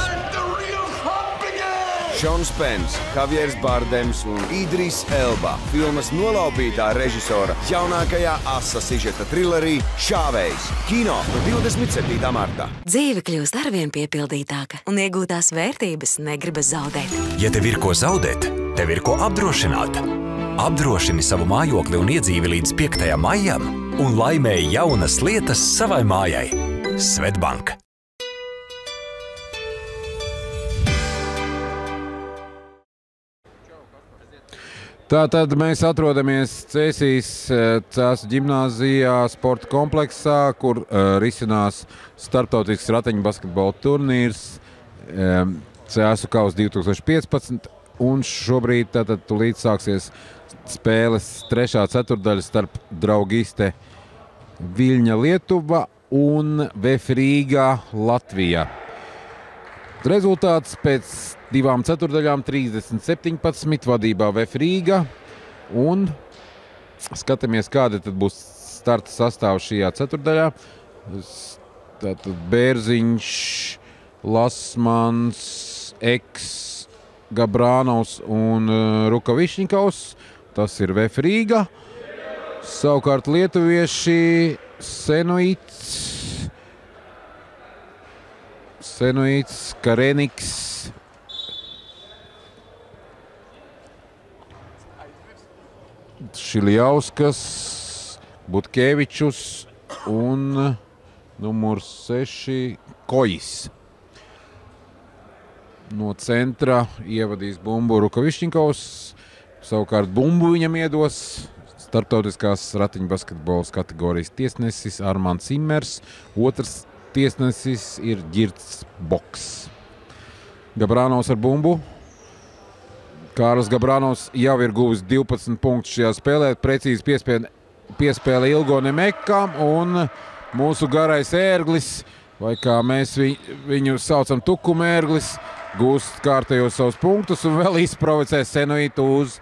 Šons Pens, Javiers Bardems un Idris Elba filmas nolaupītā režisora jaunākajā asa sižeta trilerī Šāvējs. Kino no 27. martā. Dzīve kļūst arvien piepildītāka un iegūtās vērtības negribas zaudēt. Ja tev ir ko zaudēt, tev ir ko apdrošināt. Apdrošini savu mājokli un iedzīvi līdz 5. maijam un laimēji jaunas lietas savai mājai. Svetbank. Tātad mēs atrodamies Cēsīs Cēsu ģimnāzijā sporta kompleksā, kur risinās starptautisks ratiņu basketbola turnīrs Cēsu Kaus 2015. Un šobrīd tātad tulīt sāksies spēles 3. ceturtdaļa starp Draugiste Viļņa Lietuva un VF Rīga Latvija. Rezultāts pēc 2 ceturtdaļām 30-17 vadībā VF Rīga. Un skatāmies, kāda tad būs starta sastāvs šajā ceturtdaļā. Tātad Bērziņš, Lasmans, Eks, Gabrānovs un Rukavišņikovs. Tas ir VF Rīga. Savukārt lietuvieši Senuits, Kareniks, Šiljauskas, Butkevičus un numurs 6 Kojis. No centra ievadīs bumbu Rukavišņikovs, savukārt bumbu viņam iedos starptautiskās ratiņu basketbolas kategorijas tiesnesis Armands Immers, otrs tiesnesis ir Ģirts Boks. Gabrānovs ar bumbu. Kārlis Gabrānovs jau ir guvis 12 punktus šajā spēlē, precīzi piespēle Ilgo Nemekam un mūsu garais ērglis, vai kā mēs viņu saucam Tukumērglis, gūst kārtējos savus punktus un vēl izprovocē Senuitu uz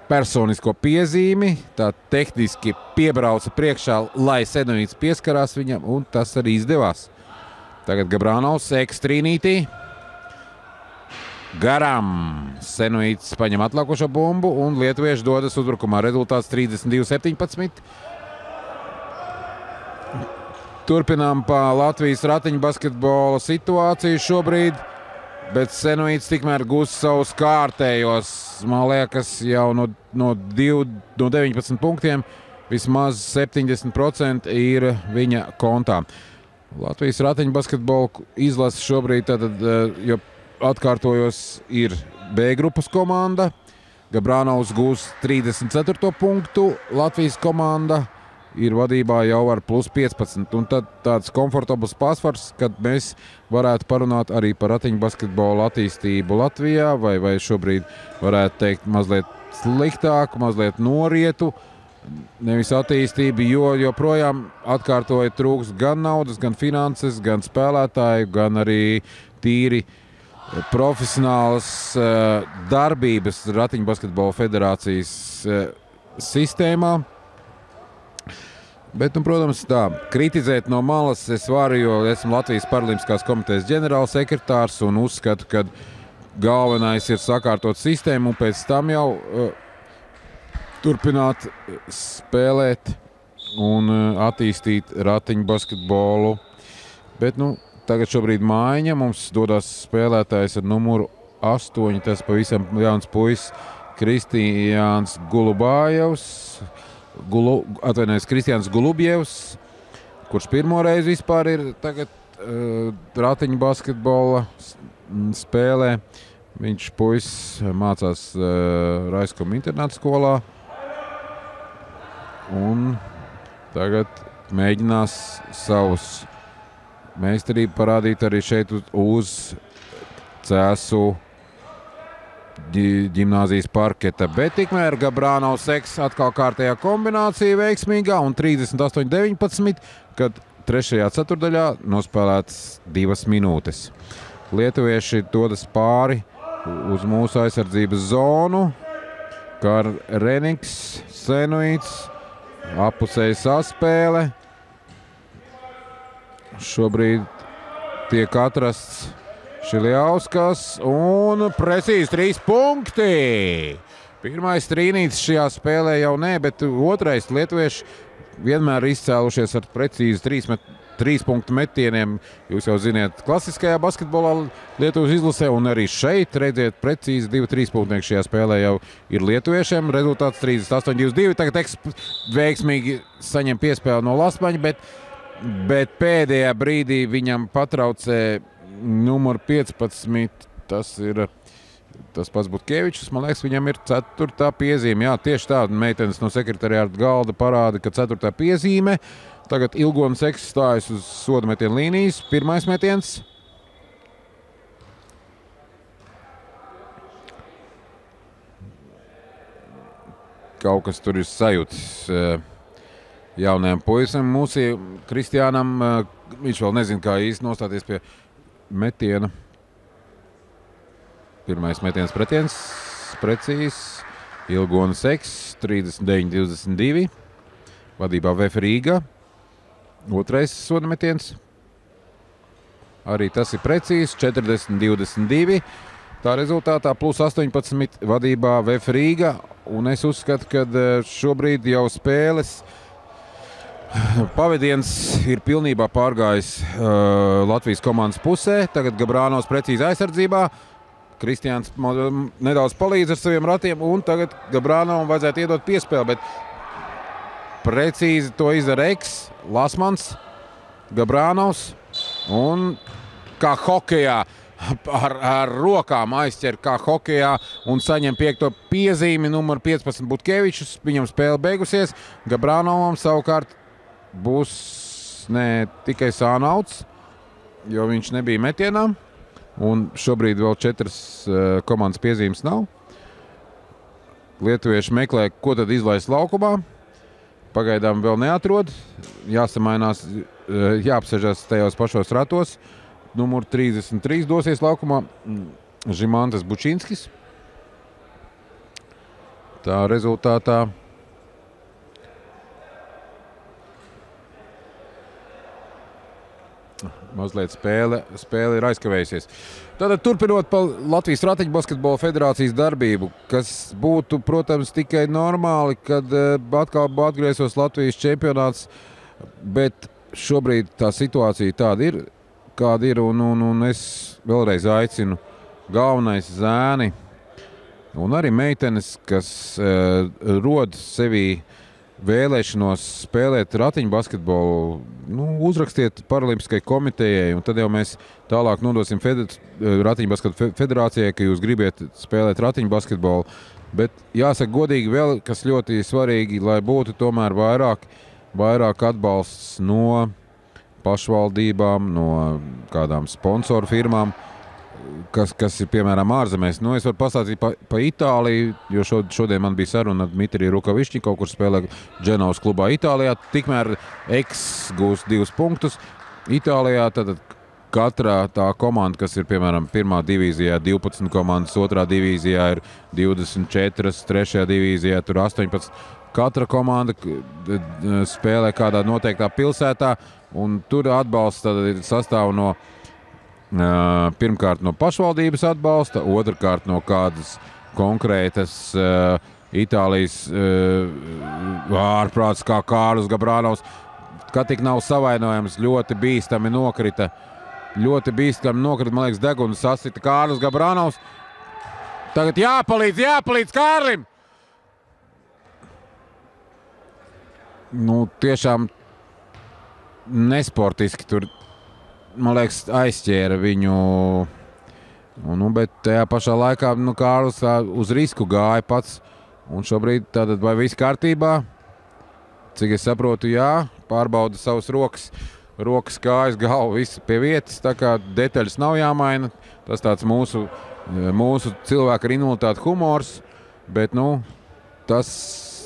personisko piezīmi. Tā tehniski piebrauca priekšā, lai Senuits pieskarās viņam, un tas arī izdevās. Tagad Gabrānovs ekstrīnītī. Garām Senuits paņem atlākošo bumbu un lietuvieši dodas uzbrukumā. Rezultāts 32-17. Turpinām pa Latvijas ratiņu basketbola situāciju šobrīd, bet Senuits tikmēr gūs savus kārtējos, man liekas, jau no 19 punktiem vismaz 70% ir viņa kontā. Latvijas ratiņu basketbola izlase šobrīd, tātad, jo atkārtojos, ir B grupas komanda. Gabrānovs gūs 34. punktu, Latvijas komanda ir vadībā jau ar plus 15. Un tad tāds komfortabls pārsvars, kad mēs varētu parunāt arī par ratiņu basketbolu attīstību Latvijā, vai šobrīd varētu teikt mazliet sliktāku, mazliet norietu, nevis attīstību, jo joprojām atkārtoja trūks gan naudas, gan finanses, gan spēlētāju, gan arī tīri profesionālas darbības ratiņu basketbola federācijas sistēmā. Bet, protams, tā, kritizēt no malas es varu, jo esmu Latvijas Paralimpiskās komitejas ģenerālsekretārs un uzskatu, ka galvenais ir sakārtot sistēmu un pēc tam jau turpināt spēlēt un attīstīt ratiņu basketbolu. Bet, tagad šobrīd mājiņa mums dodas spēlētājs ar numuru 8, tas pavisam jauns puisis Kristiāns Gulubājevs. Kristiāns Gulubjevs, kurš pirmo reizi vispār ir tagad ratiņu basketbola spēlē. Viņš puisis mācās Raiskuma internāta skolā un tagad mēģinās savus meistarību parādīt arī šeit uz Cēsu ģimnāzijas parketa, bet tikmēr Gabrānovs Eks atkal kārtējā kombinācija veiksmīgā un 38-19, kad 3. ceturtdaļā nospēlētas 2 minūtes. Lietuvieši dodas pāri uz mūsu aizsardzības zonu, kā Reniks, Senuits, apusēja saspēle. Šobrīd tiek atrasts Šiljauskas un precīzi 3 punkti. Pirmais trīnītis šajā spēlē jau nē, bet otrais lietuvieši vienmēr izcēlušies ar precīzi 3 punktu metieniem. Jūs jau ziniet, klasiskajā basketbolā Lietuvas izlasē un arī šeit, redziet, precīzi 2-3 punktnieki šajā spēlē jau ir lietuviešiem. Rezultāts 38-22. Tagad veiksmīgi saņem piespēli no Lasmaņa, bet pēdējā brīdī viņam patraucē numur 15. Tas pats Butkevičs, man liekas, viņam ir 4. piezīme. Jā, tieši tāda meitenes no sekretariāta galda parāda, ka 4. piezīme. Tagad Ilgonas Eks stājas uz soda metienu līnijas. Pirmais metiens. Kaut kas tur ir sajūtis jaunajam puisim. Mūsu Kristiānam, viņš vēl nezina, kā īsti nostāties pie metiena. Pirmais metiens pretiens, precīzs. Ilgonas Eks, 39-22. Vadībā VF Rīga. Otrais soda metiens. Arī tas ir precīzs, 40-22. Tā rezultātā plus 18 vadībā VF Rīga. Un es uzskatu, ka šobrīd jau spēles pavadiens ir pilnībā pārgājis Latvijas komandas pusē. Tagad Gabrānovs precīzi aizsardzībā. Kristiāns nedaudz palīdz ar saviem ratiem, un tagad Gabrānovam vajadzētu iedot piespēli, bet precīzi to izdara Eks, Lasmans, Gabrānovs, un kā hokejā ar rokām aizķer kā hokejā un saņem 5. piezīmi, numur 15 Butkevičs, viņam spēle beigusies. Gabrānovam savukārt būs ne tikai sānauts, jo viņš nebija metienā. Un šobrīd vēl 4 komandas piezīmes nav. Lietuvieši meklē, ko tad izlaist laukumā. Pagaidām vēl neatrod. Jāsamainās, jāapsežas tajos pašos ratos. Numur 33 dosies laukumā Žimantas Bučinskis. Tā rezultātā mazliet spēle ir aizkavējusies. Tātad turpinot par Latvijas Ratiņu basketbola federācijas darbību, kas būtu, protams, tikai normāli, kad atkal atgriesos Latvijas čempionāts, bet šobrīd tā situācija tāda ir, kāda ir, un es vēlreiz aicinu galvenais zēni un arī meitenes, kas rod sevī vēlēšanos spēlēt ratiņu basketbolu, uzrakstiet Paralimpiskai komitejai, un tad jau mēs tālāk nodosim Ratiņu basketbola federācijai, ka jūs gribiet spēlēt ratiņu basketbolu. Bet jāsaka godīgi vēl, kas ļoti svarīgi, lai būtu tomēr vairāk atbalsts no pašvaldībām, no kādām sponsoru firmām, kas ir piemēram ārzemēs. Es varu pastāstīt pa Itāliju, jo šodien man bija saruna ar Dmitriju Rukavišķiku, kur spēlē Dženovas klubā Itālijā. Tikmēr Eks gūs 2 punktus. Itālijā tad katrā tā komanda, kas ir piemēram 1. divīzijā 12 komandas, 2. divīzijā ir 24, 3. divīzijā tur 18. Katra komanda spēlē kādā noteiktā pilsētā, un tur atbalsts tad ir sastāv no pirmkārt no pašvaldības atbalsta, otrkārt no kādas konkrētas Itālijas ārprāts kā Kārlis Gabrānovs, ka tik nav savainojams, ļoti bīstami nokrita. Man liekas, deguns sasita Kārlis Gabrānovs. Tagad jāpalīdz Kārlim! Tiešām nesportiski tur, man liekas, aizķēra viņu, bet tajā pašā laikā Kārlis uz risku gāja pats. Un šobrīd tātad vai viss kārtībā? Cik es saprotu, jā, pārbauda savas rokas, kājas, galvu, viss pie vietas, tā kā detaļas nav jāmaina. Tas tāds mūsu cilvēka ar invaliditāti humors, bet tas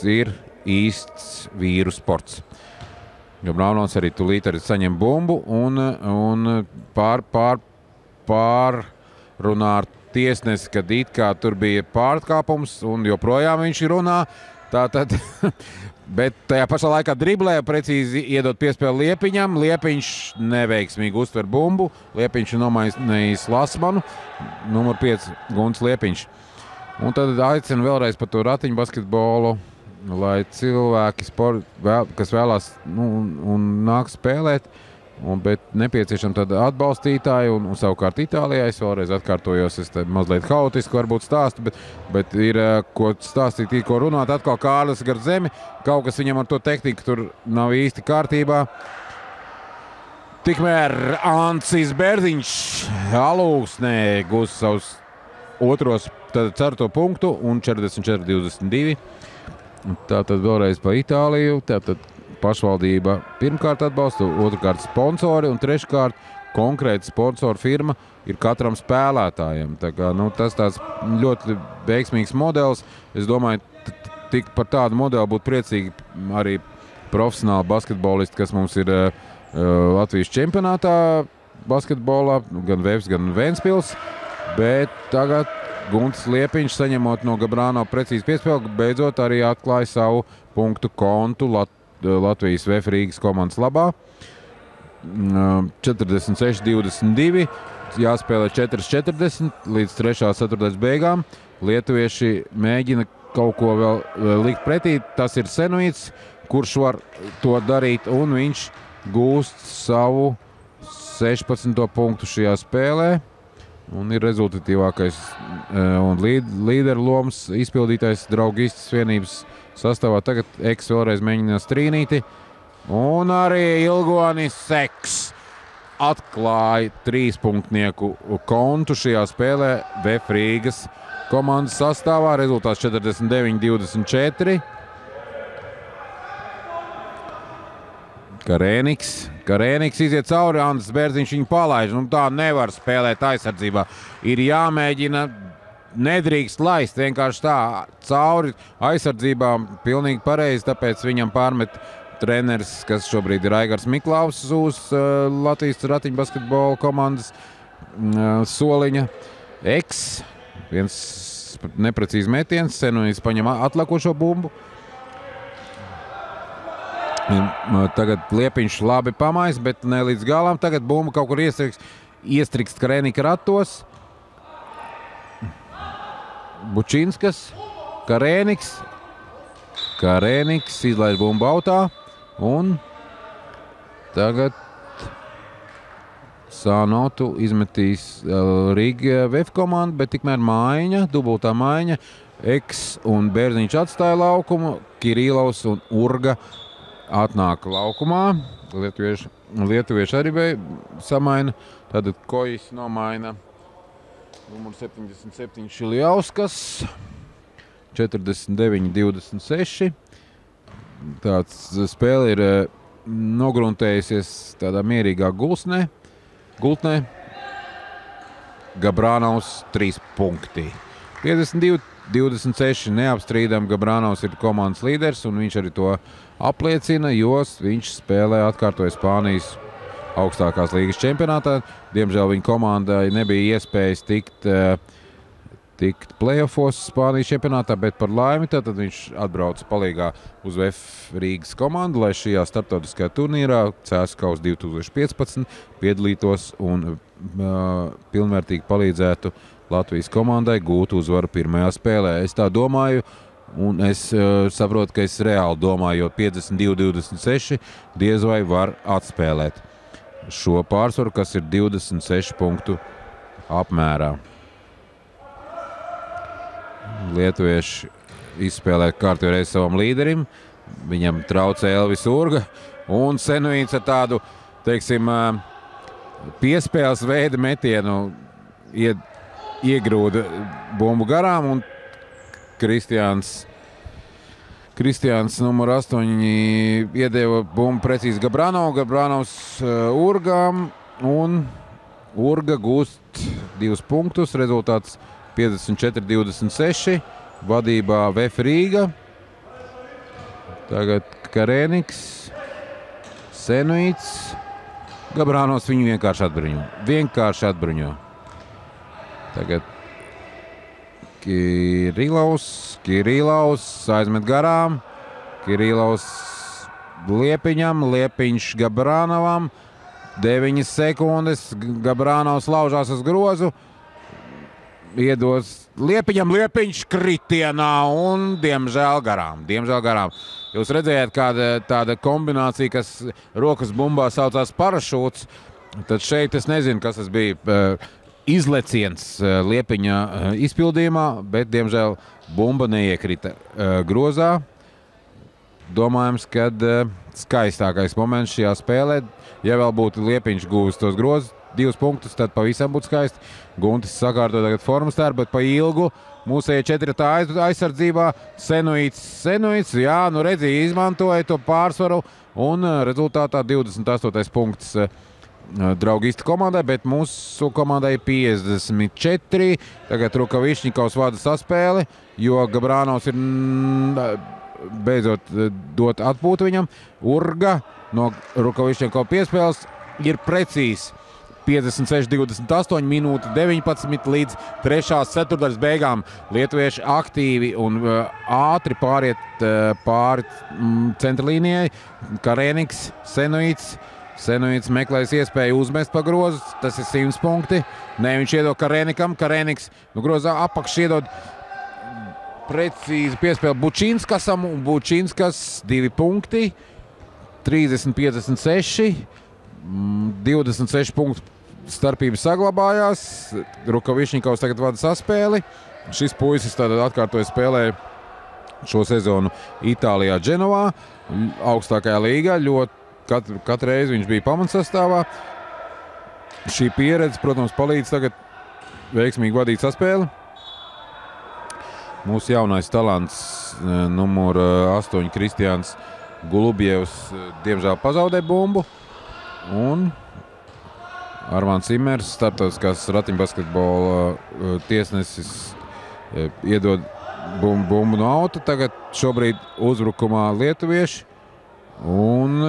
ir īsts vīru sports. Gabrānovs arī tūlīt arī saņem bumbu un pārrunā ar tiesnesi, kad it kā tur bija pārkāpums un joprojām viņš runā. Tātad Bet tajā pašā laikā driblē precīzi iedot piespēli Liepiņam. Liepiņš neveiksmīgi uztver bumbu. Liepiņš ir nomainījis Lasmanu. Numur 5 Gunts Liepiņš. Un tad aicinu vēlreiz par to ratiņu basketbolu, lai cilvēki, kas vēlās un nāk spēlēt, bet nepieciešam tad atbalstītāji un savukārt Itālijā. Es vēlreiz atkārtojos, es mazliet haotiski varbūt stāstu, bet ir ko stāstīt, ir ko runāt. Atkal Kārlis gar zemi, kaut kas viņam ar to tehniku tur nav īsti kārtībā. Tikmēr Ancis Bērziņš Alūksnē gūs savus otros ceturto punktu un 44-22. Tātad vēlreiz pa Itāliju, tātad pašvaldība pirmkārt atbalsta, otrkārt sponsori un treškārt konkrēta sponsoru firma ir katram spēlētājam. Tā kā, tas tāds ļoti veiksmīgs modelis. Es domāju, tik par tādu modeli būtu priecīgi arī profesionāli basketbolisti, kas mums ir Latvijas čempionātā basketbolā, gan Vēvs, gan Ventspils. Bet tagad Gunts Liepiņš, saņemot no Gabrāno precīzi piespēli, beidzot arī atklāja savu punktu kontu Latvijas VF Rīgas komandas labā. 46-22, jāspēlē 4-40 līdz 3. ceturtdaļas beigām. Lietuvieši mēģina kaut ko vēl likt pretī. Tas ir Senuits, kurš var to darīt, un viņš gūst savu 16. punktu šajā spēlē. Un ir rezultatīvākais un līderu lomas izpildītais Draugistas vienības sastāvā. Tagad Eks vēlreiz mēģinās trīnīti. Un arī Ilgonis Seks atklāja 3-punktnieku kontu šajā spēlē VF Rīgas komandas sastāvā. Rezultāts 49-24. Karēniks iziet cauri, Andris Bērziņš viņu palaiž. Tā nevar spēlēt aizsardzībā. Ir jāmēģina, nedrīkst laist vienkārši tā cauri aizsardzībā. Pilnīgi pareizi, tāpēc viņam pārmet treneris, kas šobrīd ir Aigars Miklaus uz Latvijas ratiņu basketbola komandas soliņa. Eks, viens neprecīzi metiens, Senunis paņem atlakošo bumbu. Tagad Liepiņš labi pamais, bet ne līdz galam. Tagad bumba kaut kur iestrikst Karēnika ratos. Bučinskas, Karēniks izlaiž bumbu autā. Un tagad Sānotu izmetīs Rīga VF komanda, bet tikmēr maiņa, dubultā maiņa. Eks un Bērziņš atstāja laukumu, Kirīlovs un Urga atnāk laukumā. Lietuvieši arī samaina. Tad Kojis nomaina numur 77 Šiljauskas. 49-26. Tāds spēle ir nogruntējusies tādā mierīgā gultnē. Gabrānaus 3 punkti. 52-26 neapstrīdam. Gabrānaus ir komandas līderis un viņš arī to apliecina, jo viņš spēlē atkārtoja Spānijas augstākās līgas čempionātā. Diemžēl viņa komandai nebija iespējas tikt play-offos Spānijas čempionātā, bet par laimi tad viņš atbrauca palīgā uz VF Rīgas komandu, lai šajā starptautiskajā turnīrā CSKA 2015 piedalītos un pilnvērtīgi palīdzētu Latvijas komandai gūt uzvaru pirmajā spēlē. Es tā domāju, un es saprotu, ka es reāli domāju, jo 52-26 diez vai var atspēlēt šo pārsvaru, kas ir 26 punktu apmērā. Lietuvieši izspēlē kārtīgi reiz savam līderim. Viņam traucē Elvis Urga un Senuīts ar tādu, teiksim, piespēles veida metienu iegrūda bumbu garām un Kristiāns numur 8 iedeva bumbu precīzi Gabrānovs Urgam un Urga gūst 2 punktus. Rezultāts 54-26, vadībā VF Rīga. Tagad Karēniks, Senuīts, Gabrānos viņu vienkārši atbruņo. Tagad Kirīlaus aizmet garām. Kirilovs Liepiņam, Liepiņš Gabrānovam, 9 sekundes, Gabrānovs laužās uz grozu, iedos Liepiņam, Liepiņš kritienā un diemžēl garām. Jūs redzējāt, kāda tāda kombinācija, kas rokas bumbā saucās parašūts, tad šeit es nezinu, kas tas bija izleciens Liepiņa izpildījumā, bet diemžēl bumba neiekrita grozā. Domājams, ka skaistākais moments šajā spēlē, ja vēl būtu Liepiņš guvis tos grozus, 2 punktus, tad pavisam būtu skaisti. Guntis sakārto tagad formas tērpu, bet pa ilgu mūsējie 4 aizsardzībā. Senuits, jā, nu redzēja, izmantoja to pārsvaru un rezultātā 28. punkts draugistu komandai, bet mūsu komandai 54. Tagad Rukavišņikovs vada saspēli, jo Gabrānovs ir beidzot dot atpūtu viņam. Urga no Rukavišņikova piespēles ir precīzi 56-28, minūte 19 līdz 3. ceturtdaļas beigām. Lietuvieši aktīvi un ātri pāriet pāri centralīnijai. Karēniks, Senuits meklēs iespēju uzmest pa grozu, tas ir 100 punkti. Nē, viņš iedod Karēnikam, Karēniks nu grozā apakš iedod precīzi piespēli Bučinskasam, un Bučinskas 2 punkti, 30-56, 26 punktu starpība saglabājās. Rukavišņikovs tagad vada saspēli. Šis puisis tātad atkārtoja spēlē šo sezonu Itālijā Dženovā, augstākajā līgā. Katru reizi viņš bija pamatsastāvā. Šī pieredze, protams, palīdz tagad veiksmīgi vadīt saspēli. Mūsu jaunais talants, numur 8, Kristiāns Gulubjevs, diemžēl pazaudē bumbu. Un Armāns Imers, starptautiskās ratiņbasketbola tiesnesis, iedod bumbu no auta. Tagad šobrīd uzbrukumā lietuvieši. Un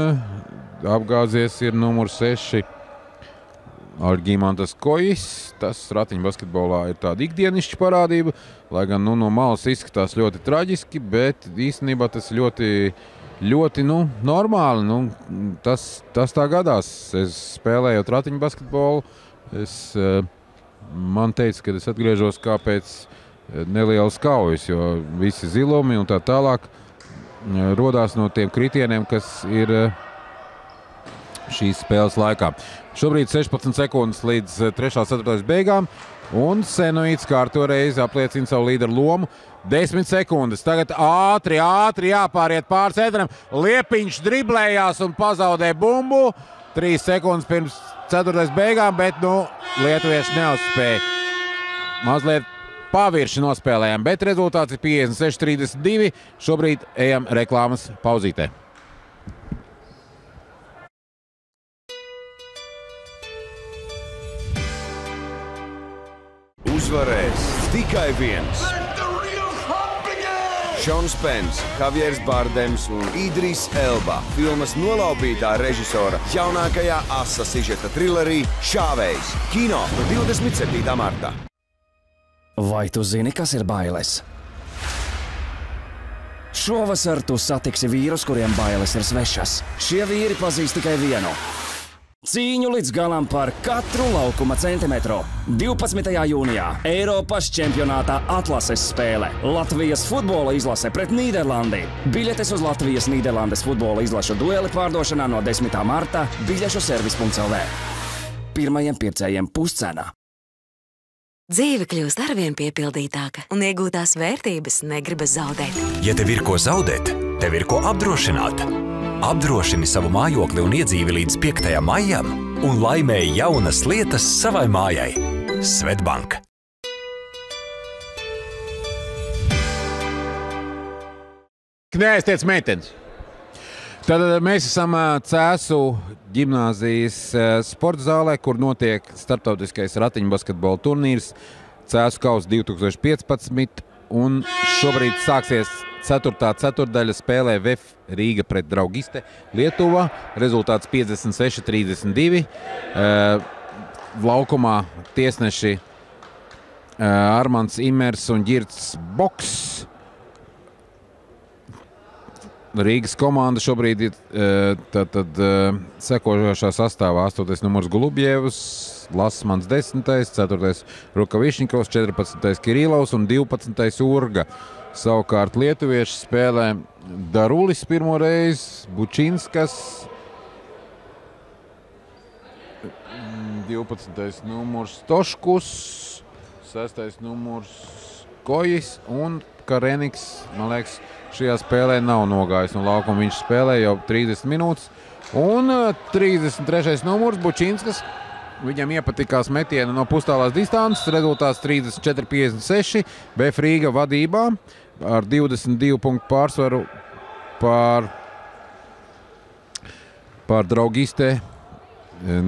apgāzies ir numur 6 Algimantas Kojis. Tas ratiņbasketbolā ir tāda ikdienišķa parādība, lai gan no malas izskatās ļoti traģiski, bet īstenībā tas ļoti normāli. Tas tā gadās. Es spēlējot ratiņbasketbolu, man teica, ka es atgriežos kā pēc nelielas kaujas, jo visi zilumi un tā tālāk rodās no tiem kritieniem, kas ir šīs spēles laikā. Šobrīd 16 sekundes līdz 3. ceturtdaļas beigām, un Senuits kārto reizi apliecina savu līderu lomu. 10 sekundes. Tagad ātri jāpāriet pār centram. Liepiņš driblējās un pazaudē bumbu. 3 sekundes pirms ceturtdaļas beigām, bet lietuvieši neuzspēja. Mazliet pavirši nospēlējām, bet rezultāts ir 56-32. Šobrīd ejam reklāmas pauzītē. Uzvarēs tikai viens. Šons Pens, Javiers Bardems un Idris Elba. Filmas nolaupītā režisora jaunākajā asa sižeta trilerī Šāvējs. Kino no 27. martā. Vai tu zini, kas ir bailes? Šovasar tu satiksi vīrus, kuriem bailes ir svešas. Šie vīri pazīst tikai vienu. Cīņu līdz galam par katru laukuma centimetru. 12. jūnijā Eiropas čempionātā atlases spēle. Latvijas futbola izlase pret Nīderlandi. Biļetes uz Latvijas-Nīderlandes futbola izlašu dueli pārdošanā no 10. marta biļešu servis.lv. Pirmajiem pircējiem puscena. Dzīve kļūst arvien piepildītāka, un iegūtās vērtības negribas zaudēt. Ja tev ir ko zaudēt, tev ir ko apdrošināt. Apdrošini savu mājokli un iedzīvi līdz 5. maijam un laimēji jaunas lietas savai mājai. Svetbank. Neaiztiec meitenes. Tad mēs esam Cēsu ģimnāzijas sporta zālē, kur notiek starptautiskais ratiņbasketbola turnīrs Cēsu kausa 2015, un šobrīd sāksies 4. ceturtdaļa spēlē VF Rīga pret Draugiste Lietuva. Rezultāts 56-32. Laukumā tiesneši Armāns Imers un Girts Boks. Rīgas komanda šobrīd ir sekojošā sastāvā. 8. numurs Golubjevs, Lasmans 10., 4. Rukavišņikovs, 14. Kirillovs un 12. Urga. Savukārt lietuvieši spēlē Darulis pirmo reizi, Bučinskas, 12. numurs Toškus, 6. numurs Kojis un Kareniks, man liekas, šajā spēlē nav nogājis no laukuma. Viņš spēlē jau 30 minūtes. Un 33. numurs Bučinskas. Viņam iepatikās metiena no pustālās distances. Rezultāts 34-56. BF Rīga vadībā ar 22 punktu pārsvaru pār Draugiste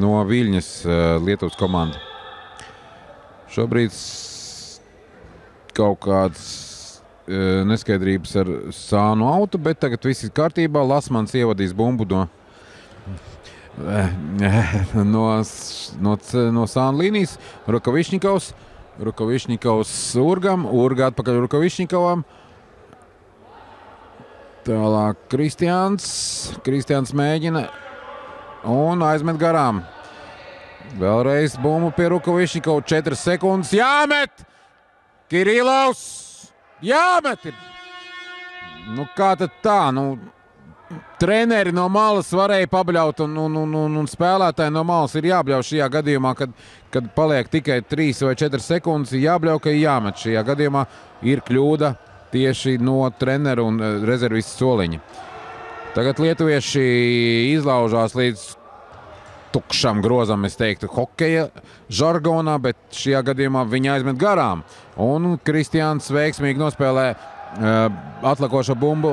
no Viļņas Lietuvas komanda. Šobrīd kaut kāds neskaidrības ar Sānu autu, bet tagad viss ir kārtībā. Lasmans ievadīs bumbu no Sāna līnijas. Rukavišņikovs Urgam, Urga atpakaļ Rukavišņikovam. Tālāk Kristiāns mēģina un aizmet garām. Vēlreiz bumbu pie Rukavišņikova, 4 sekundes, jāmet! Kirillovs! Jāmet! Nu, kā tad tā? Nu, treneri no malas varēja pabļaut un spēlētāji no malas ir jābļauj šajā gadījumā, kad paliek tikai 3 vai 4 sekundes, jābļauj, ka jāmet. Šajā gadījumā ir kļūda tieši no treneru un rezervistu soliņa. Tagad lietuvieši izlaužās līdz tukšam grozam, es teiktu, hokeja žargonā, bet šajā gadījumā viņa aizmet garām. Un Kristiāns veiksmīgi nospēlē atlakošo bumbu,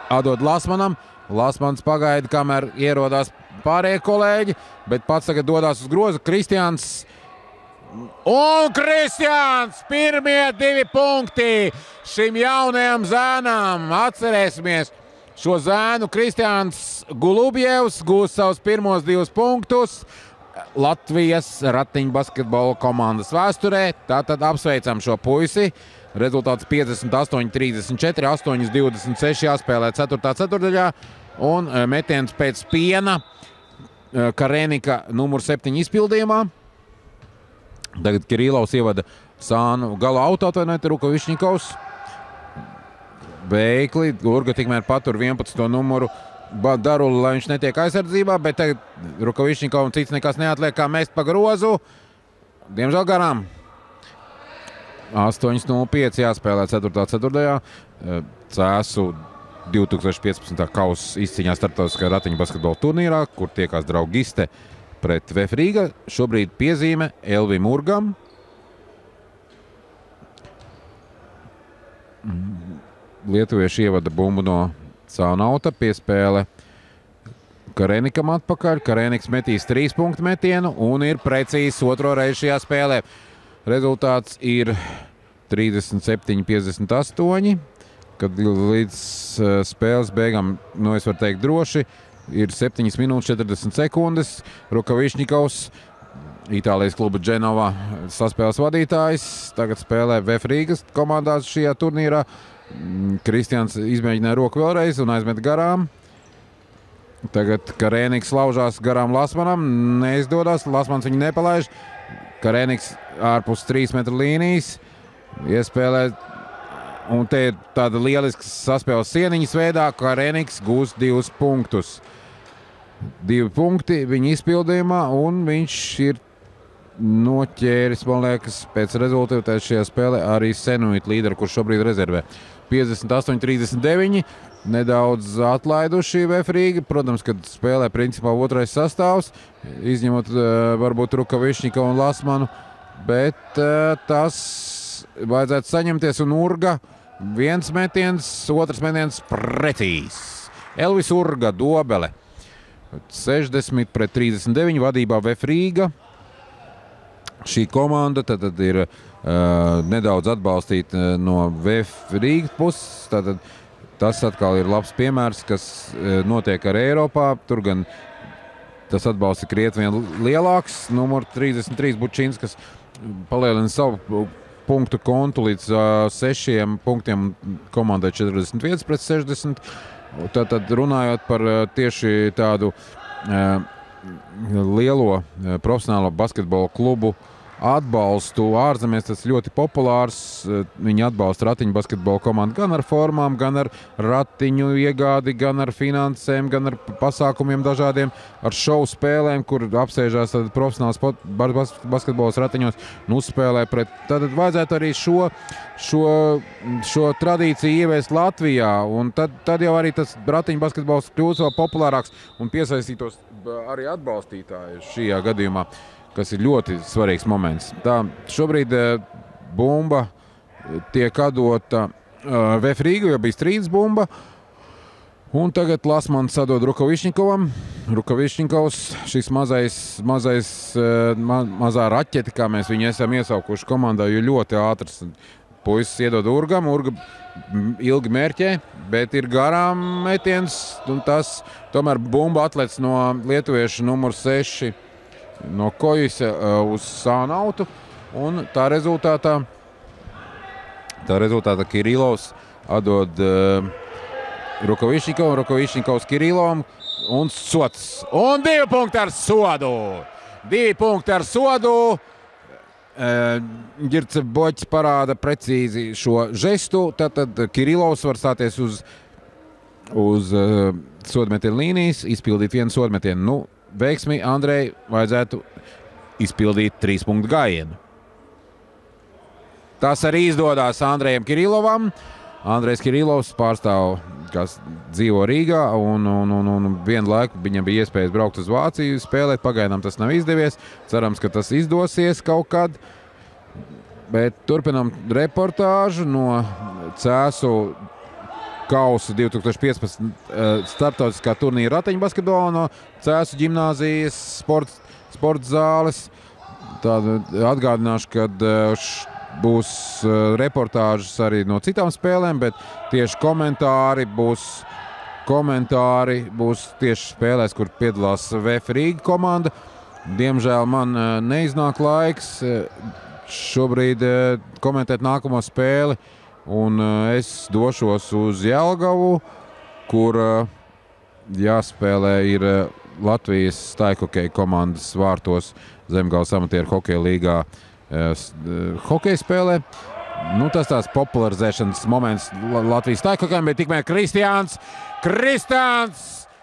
atdod Lasmanam. Lasmans pagaida, kamēr ierodās pārējie kolēģi, bet pats tagad dodās uz grozu. Kristiāns un Kristiāns! Pirmie 2 punkti šim jaunajam zēnam. Atcerēsimies šo zēnu. Kristiāns Golubjevs gūs savus pirmos 2 punktus Latvijas ratiņbasketbola komandas vēsturē. Tātad apsveicam šo puisi. Rezultāts 58-34, 8-26 jāspēlē 4. ceturdaļā. Un metiens pēc piena Karenika numur 7 izpildījumā. Tagad Kirillovs ievada Sānu gala auto, atvainojiet, Rukavišņikovs. Veikli, Urga tikmēr patur 11. numuru Darulu, lai viņš netiek aizsardzībā, bet tagad Rukavišņikovam cits nekas neatliek, kā mest pa grozu. Diemžēl garām. 8:05 jāspēlē 4. ceturtajā. Cēsu 2015. kausa izcīņā starptautiskajā ratiņu basketbola turnīrā, kur tiekās Draugiste pret VF Rīga. Šobrīd piezīme Elvim Urgam. Lietuvieši ievada bumbu no Sānauta, piespēle Karenikam atpakaļ. Kareniks metīs 3 punktu metienu un ir precīzi otro reizi šajā spēlē. Rezultāts ir 37-58, kad līdz spēles beigām, es varu teikt droši, ir 7 minūtes 40 sekundes. Rukavišņikovs, Itālijas kluba Dženova saspēles vadītājs, tagad spēlē VF Rīgas komandās šajā turnīrā. Kristiāns izmēģināja roku vēlreiz un aizmet garām. Tagad Kareniks laužās garām Lasmanam, neizdodas, Lasmans viņu nepalaiž. Kareniks ārpus 3 metru līnijas iespēlē, un te ir tāda lieliska saspēles sieniņas veidā. Kareniks gūs 2 punktus. 2 punkti viņa izpildījumā, un viņš ir noķēris, man liekas, pēc rezultātā šajā spēlē arī Senuit līderu, kurš šobrīd rezervē. 58-39, nedaudz atlaiduši VF Rīga. Protams, kad spēlē principā otrais sastāvs, izņemot varbūt Rukavišņikovu un Lasmanu, bet tas vajadzētu saņemties, un Urga 1 metiens, 2 metiens precīzs. Elvis Urga, Dobele. 60-39 vadībā VF Rīga. Šī komanda tad ir nedaudz atbalstīta no VF Rīgas puses. Tātad tas atkal ir labs piemērs, kas notiek ar Eiropā. Tur gan tas atbalsts ir krietni vien lielāks. Numur 33 Bučinskas palielina savu punktu kontu līdz 6 punktiem, komandai 45-60. Tad runājot par tieši tādu lielo profesionālo basketbola klubu atbalstu ārzemēs, tas ļoti populārs. Viņi atbalsta ratiņu basketbola komandu gan ar formām, gan ar ratiņu iegādi, gan ar finansēm, gan ar pasākumiem dažādiem, ar šovu spēlēm, kur apsēžās profesionāls basketbols ratiņos un uzspēlē pret. Tad vajadzētu arī šo tradīciju ieviest Latvijā, un tad jau arī tas ratiņu basketbols kļūs vēl populārāks un piesaistītos arī atbalstītāji šajā gadījumā, kas ir ļoti svarīgs moments. Tā, šobrīd bumba tiek atdota VF Rīga, jo bija strīds bumba, un tagad Lasmans sadod Rukavišņikovam. Rukavišņikovs, šis mazā raķete, kā mēs viņu esam iesaukuši komandā, jo ļoti ātrs puisis iedod Urgam. Urga ilgi mērķē, bet ir garām metiens, un tas tomēr bumba atlec no lietuvieša numur 6 no Kojisa uz Sānautu, un tā rezultātā Kirilovs atdod Rukavišņikovs Kirilovam, un sots. Un 2 punkti ar sodu! 2 punkti ar sodu! Girce Boķis parāda precīzi šo žestu, tad Kirilovs var stāties uz sodmetienu līnijas, izpildīt vienu sodmetienu. Nu, veiksmi Andrei vajadzētu izpildīt 3 punktu gājienu. Tas arī izdodās Andrejam Kirilovam. Andrejs Kirilovs pārstāv, kas dzīvo Rīgā, un vienu laiku viņam bija iespējas braukt uz Vāciju spēlēt. Pagaidām tas nav izdevies. Cerams, ka tas izdosies kaut kad. Bet turpinām reportāžu no Cēsu kausa 2015 startautiskā turnīra ratiņu basketbolā no Cēsu ģimnāzijas sporta zāles. Atgādināšu, ka būs reportāžas arī no citām spēlēm, bet tieši komentāri būs tieši spēlēs, kur piedalās VF Rīga komanda. Diemžēl man neiznāk laiks šobrīd komentēt nākamo spēli, un es došos uz Jelgavu, kur jāspēlē ir Latvijas staighokeja komandas vārtos Zemgales amatieru hokeja līgā hokeja spēlē. Nu, tas tās popularizēšanas moments Latvijas staighokejam, bet tikmēr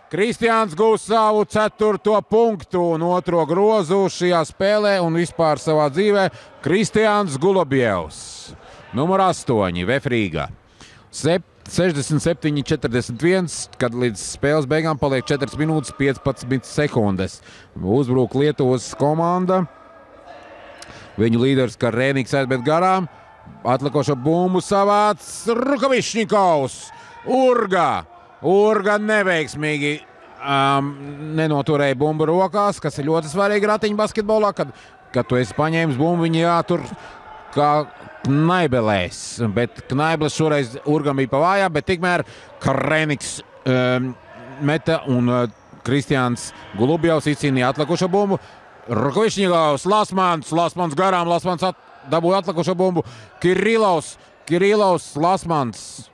Kristiāns gūs savu 4. punktu un 2. grozu šajā spēlē un vispār savā dzīvē. Kristiāns Gulobjevs, numur 8, VF Rīgā. 67-41, kad līdz spēles beigām paliek 4 minūtes 15 sekundes. Uzbrūk Lietuvas komanda. Viņu līderis Karēniks aizmet garām. Atlikošo bumbu savāc Rukavišņikovs. Urga neveiksmīgi nenoturēja bumbu rokās, kas ir ļoti svarīgi ratiņu basketbolā, kad tu esi paņēmis bumbu, viņi jātur kā Knaibelēs. Bet Knaibles šoreiz Urgam bija pavājā, bet tikmēr Karēniks meta un Kristiāns Gulubjevs izcīnīja atlikušo bumbu. Rukavišņikovs, Lasmans garām, Lasmans dabūja atlikušo bumbu. Kirilovs, Lasmans,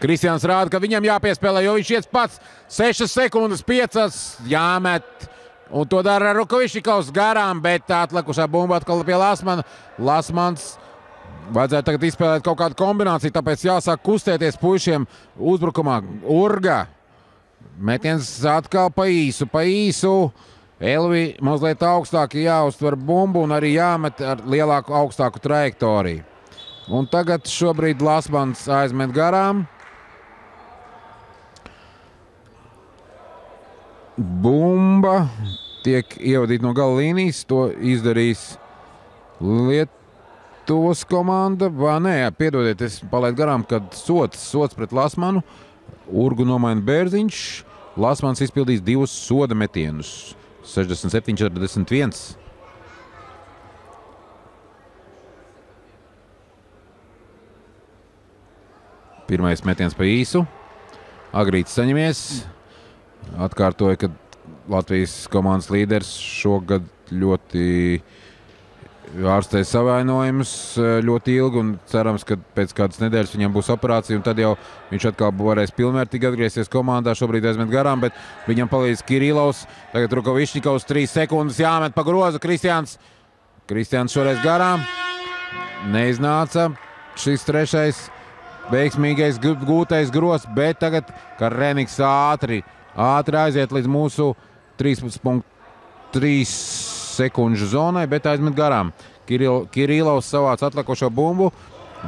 Kristiāns rāda, ka viņam jāpiespēlē, jo viņš iet pats 6 sekundes, 5 jāmet. Un to dara Rukavišņikovs garām, bet atlikušā bumba atkal pie Lasmana. Lasmans vajadzētu tagad izspēlēt kaut kādu kombināciju, tāpēc jāsāk kustēties puišiem uzbrukumā. Urga. Metiens atkal pa īsu. Elvi mazliet augstāk jāuztver bumbu un arī jāmet ar lielāku, augstāku trajektoriju. Un tagad šobrīd Lasmans aizmet garām. Bumba tiek ievadīta no gala līnijas. To izdarīs Lietuvas komanda. Nē, piedodiet, es palaidu garām, kad sots pret Lasmanu. Urgu nomaina Bērziņš. Lasmans izpildīs 2 soda metienus. 67-41. Pirmais metiens pa īsu. Agrīts saņemies. Atkārtoja, ka Latvijas komandas līderis šogad ļoti ārstēja savainojumus ļoti ilgi, un cerams, ka pēc kādas nedēļas viņam būs operācija, un tad jau viņš atkal varēs pilnvērtīgi atgriezties komandā. Šobrīd aizmet garām, bet viņam palīdz Kirillovs. Tagad Rukavišņikovs 3 sekundes jāmet pa grozu. Kristiāns šoreiz garām. Neiznāca šis trešais veiksmīgais gūtais grozs, bet tagad Kareniks ātri aiziet līdz mūsu 13,3 sekundžu zonai, bet aizmet garām. Kirillovs savāc atlikušo bumbu.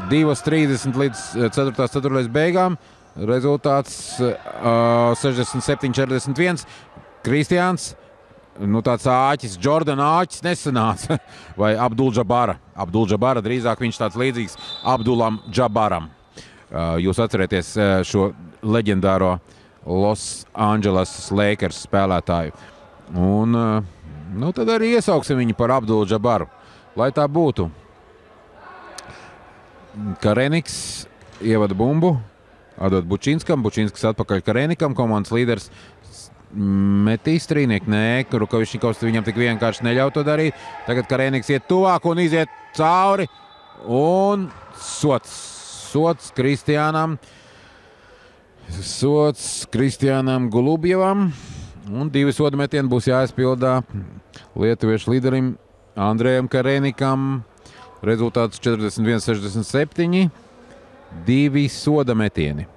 2:30 līdz 4. ceturtdaļas beigām. Rezultāts 67-41. Kristiāns, tāds āķis, Jordan āķis nesanāca. Vai Abdul-Džabara, drīzāk viņš tāds līdzīgs Abdulam Džabaram. Jūs atcerieties šo leģendāro Los Angeles Lakers spēlētāju. Un tad arī iesauksim viņu par Abdul-Džabaru, lai tā būtu. Kareniks ievada bumbu, atdod Bučinskam, Bučinskis atpakaļ Karenikam, komandas līderis metīs trīnieku. Nē, Rukavišņikovs viņam tik vienkārši neļauj to darīt. Tagad Kareniks iet tuvāk un iziet cauri. Un sots Kristiānam Golubjevam. Un 2 soda metieni būs jāizpildā lietuviešu līderim Andrejam Karenikam. Rezultāts 41-67. 2 soda metieni.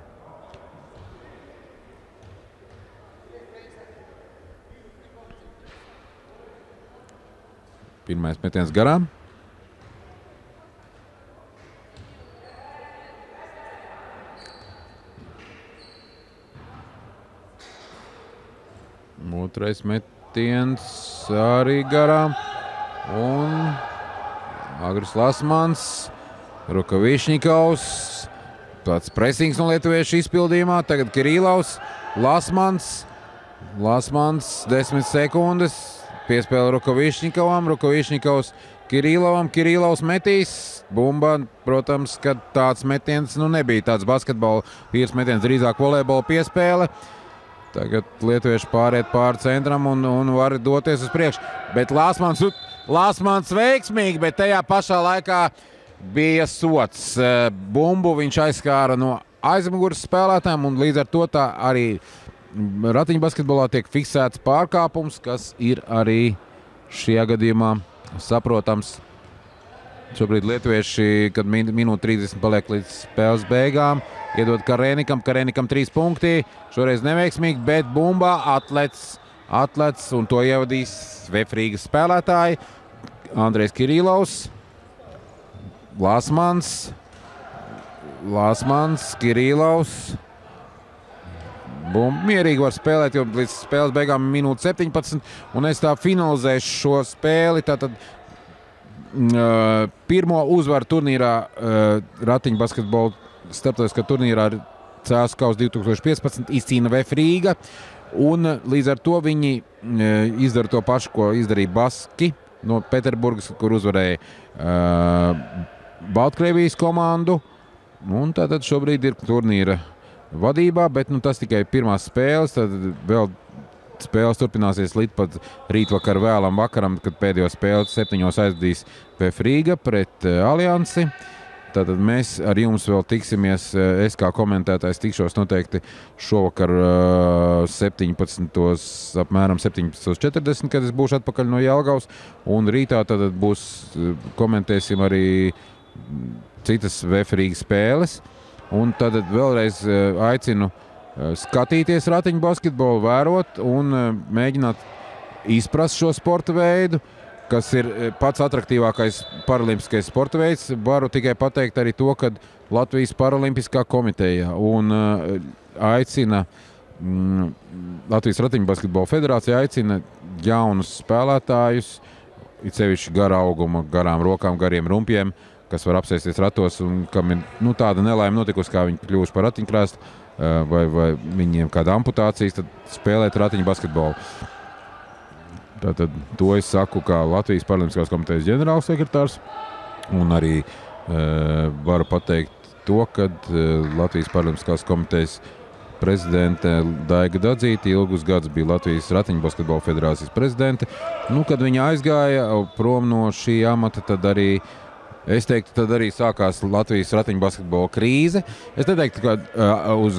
Pirmais metiens garām. Otrais metiens arī garām. Un Agris Lasmans, Rukavišņikovs. Tāds presings no lietuviešu izpildījumā. Tagad Kirillovs, Lasmans 10 sekundes. Piespēle Rukavišņikovam, Rukavišņikovs Kirillovam. Kirillovs metīs. Bumba, protams, ka tāds metiens nebija tāds basketbola vīrs metiens, drīzāk volejbola piespēle. Tagad lietuvieši pāriet pāri centram un var doties uz priekšu. Bet Lasmans veiksmīgi, bet tajā pašā laikā bija sots. Bumbu viņš aizskāra no aizmugures spēlētājiem, un līdz ar to tā arī ratiņbasketbolā tiek fiksēts pārkāpums, kas ir arī šajā gadījumā saprotams. Šobrīd lietuvieši, kad minūte 30 paliek līdz spēles beigām, iedod Karenikam 3 punkti. Šoreiz neveiksmīgi, bet bumbā atlec un to ievadīs Vefrīgas spēlētāji. Andrejs Kirillovs, Lasmans, Kirillovs. Mierīgi var spēlēt, jo līdz spēles beigām minūte 17, un es tā finalizēšu šo spēli. Tātad pirmo uzvaru turnīrā ratiņu basketbola starptautiskā turnīrā CSKA 2015 izcīna Vefrīga, un līdz ar to viņi izdara to pašu, ko izdarīja Baski no Pēterburgas, kur uzvarēja Baltkrievijas komandu, un tātad šobrīd ir turnīra vadībā, bet tas tikai pirmās spēles, tad vēl spēles turpināsies līdz pat rītvakar vēlam vakaram, kad pēdējo spēli 7 aizvadīs Vefrīga pret Aliansi. Tātad mēs ar jums vēl tiksimies, es kā komentētājs tikšos noteikti šovakar apmēram 17:40, kad es būšu atpakaļ no Jelgavas, un rītā tad komentēsim arī citas Vefrīgas spēles. Un tad vēlreiz aicinu skatīties ratiņu basketbolu, vērot un mēģināt izprast šo sporta veidu, kas ir pats atraktīvākais paralimpiskais sporta veids. Varu tikai pateikt arī to, ka Latvijas Paralimpiskā komiteja un Latvijas ratiņu basketbola federācija aicina jaunus spēlētājus, it sevišķi gara auguma, garām rokām, gariem rumpiem, kas var apsēsties ratos un kam ir tāda nelaime notikusi, kā viņi kļuvuši par ratiņkrāstu vai viņiem kāda amputācijas, tad spēlēt ratiņu basketbolu. Tātad to es saku kā Latvijas Paralimpiskās komitejas ģenerālsekretārs, un arī varu pateikt to, ka Latvijas Paralimpiskās komitejas prezidente Daiga Dadzīte, ilgus gadus bija Latvijas Ratiņbasketbola federācijas prezidente. Kad viņa aizgāja prom no šī amata, tad arī es teiktu, tad arī sākās Latvijas ratiņbasketbola krīze. Es neteiktu, ka uz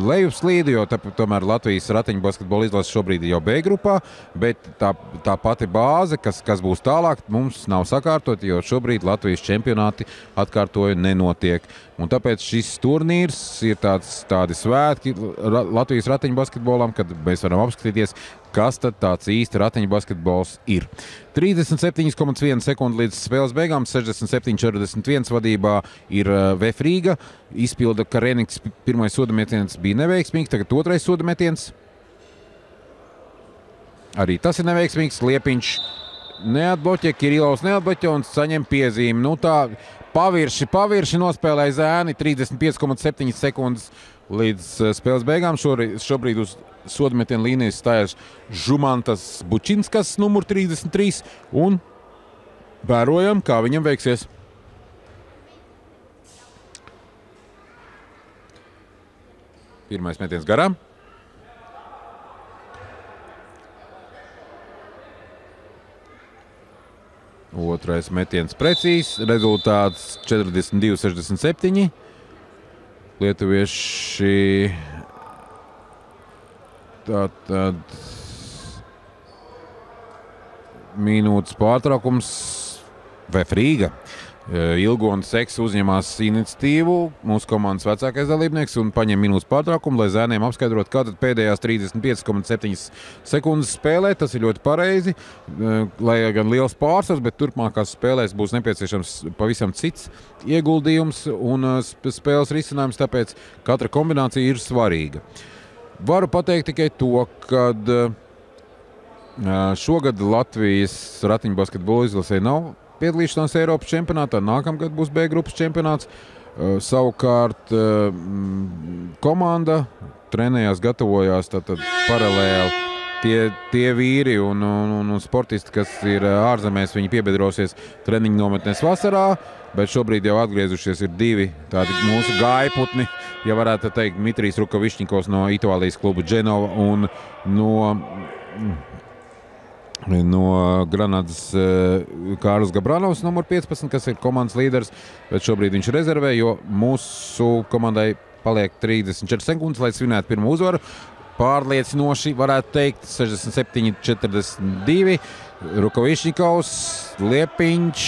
lejupslīdi, jo tomēr Latvijas ratiņbasketbola izlase šobrīd ir jau B grupā, bet tā pati bāze, kas būs tālāk, mums nav sakārtot, jo šobrīd Latvijas čempionāti atkārtoju nenotiek. Un tāpēc šis turnīrs ir tādi svētki Latvijas ratiņbasketbolam, kad mēs varam apskatīties, kas tad tāds īsti ratiņbasketbols ir. 37,1 sekundi līdz spēles beigām, 67-41 vadībā ir VF Rīga. Izpilda Kareniks pirmais sodametiens bija neveiksmīgs, tagad otrais sodametiens. Arī tas ir neveiksmīgs. Liepiņš neatbloķē, Kirilovs neatbloķē un saņem piezīmi. Tā pavirši nospēlēja Zēni 35,7 sekundes līdz spēles beigām. Šobrīd uz sodametienu līnijas stājas Žumantas Bučinskas, numur 33, un vērojam, kā viņam veiksies. Pirmais metiens garām. Otrais metiens precīzs, rezultāts 42-67. Lietuvieši tātad minūtes pārtraukums VF Rīga. Ilgonis Seks uzņemās iniciatīvu, mūsu komandas vecākais dalībnieks, un paņem minūtes pārtraukumu, lai zēniem apskaidrot, kā tad pēdējās 35,7 sekundes spēlē. Tas ir ļoti pareizi, lai gan liels pārsvars, bet turpmākās spēlēs būs nepieciešams pavisam cits ieguldījums un spēles risinājums, tāpēc katra kombinācija ir svarīga. Varu pateikt tikai to, kad šogad Latvijas ratiņbasketbola izlasē nav piedalīšanās Eiropas čempionātā, nākamgad būs B grupas čempionāts. Savukārt komanda trenējās, gatavojās tātad paralēli tie vīri un sportisti, kas ir ārzemēs, viņi piebiedrosies treniņu nometnēs vasarā, bet šobrīd jau atgriezušies ir divi tādi mūsu gājputni, ja varētu teikt, Dmitrijs Rukavišņikovs no Itālijas klubu Dženova un no Granadas Kārlis Gabranovs, numur 15, kas ir komandas līderis, bet šobrīd viņš rezervē, jo mūsu komandai paliek 34 sekundes, lai svinētu pirmo uzvaru. Pārliecinoši varētu teikt 67-42. Rukavišņikovs, Liepiņš,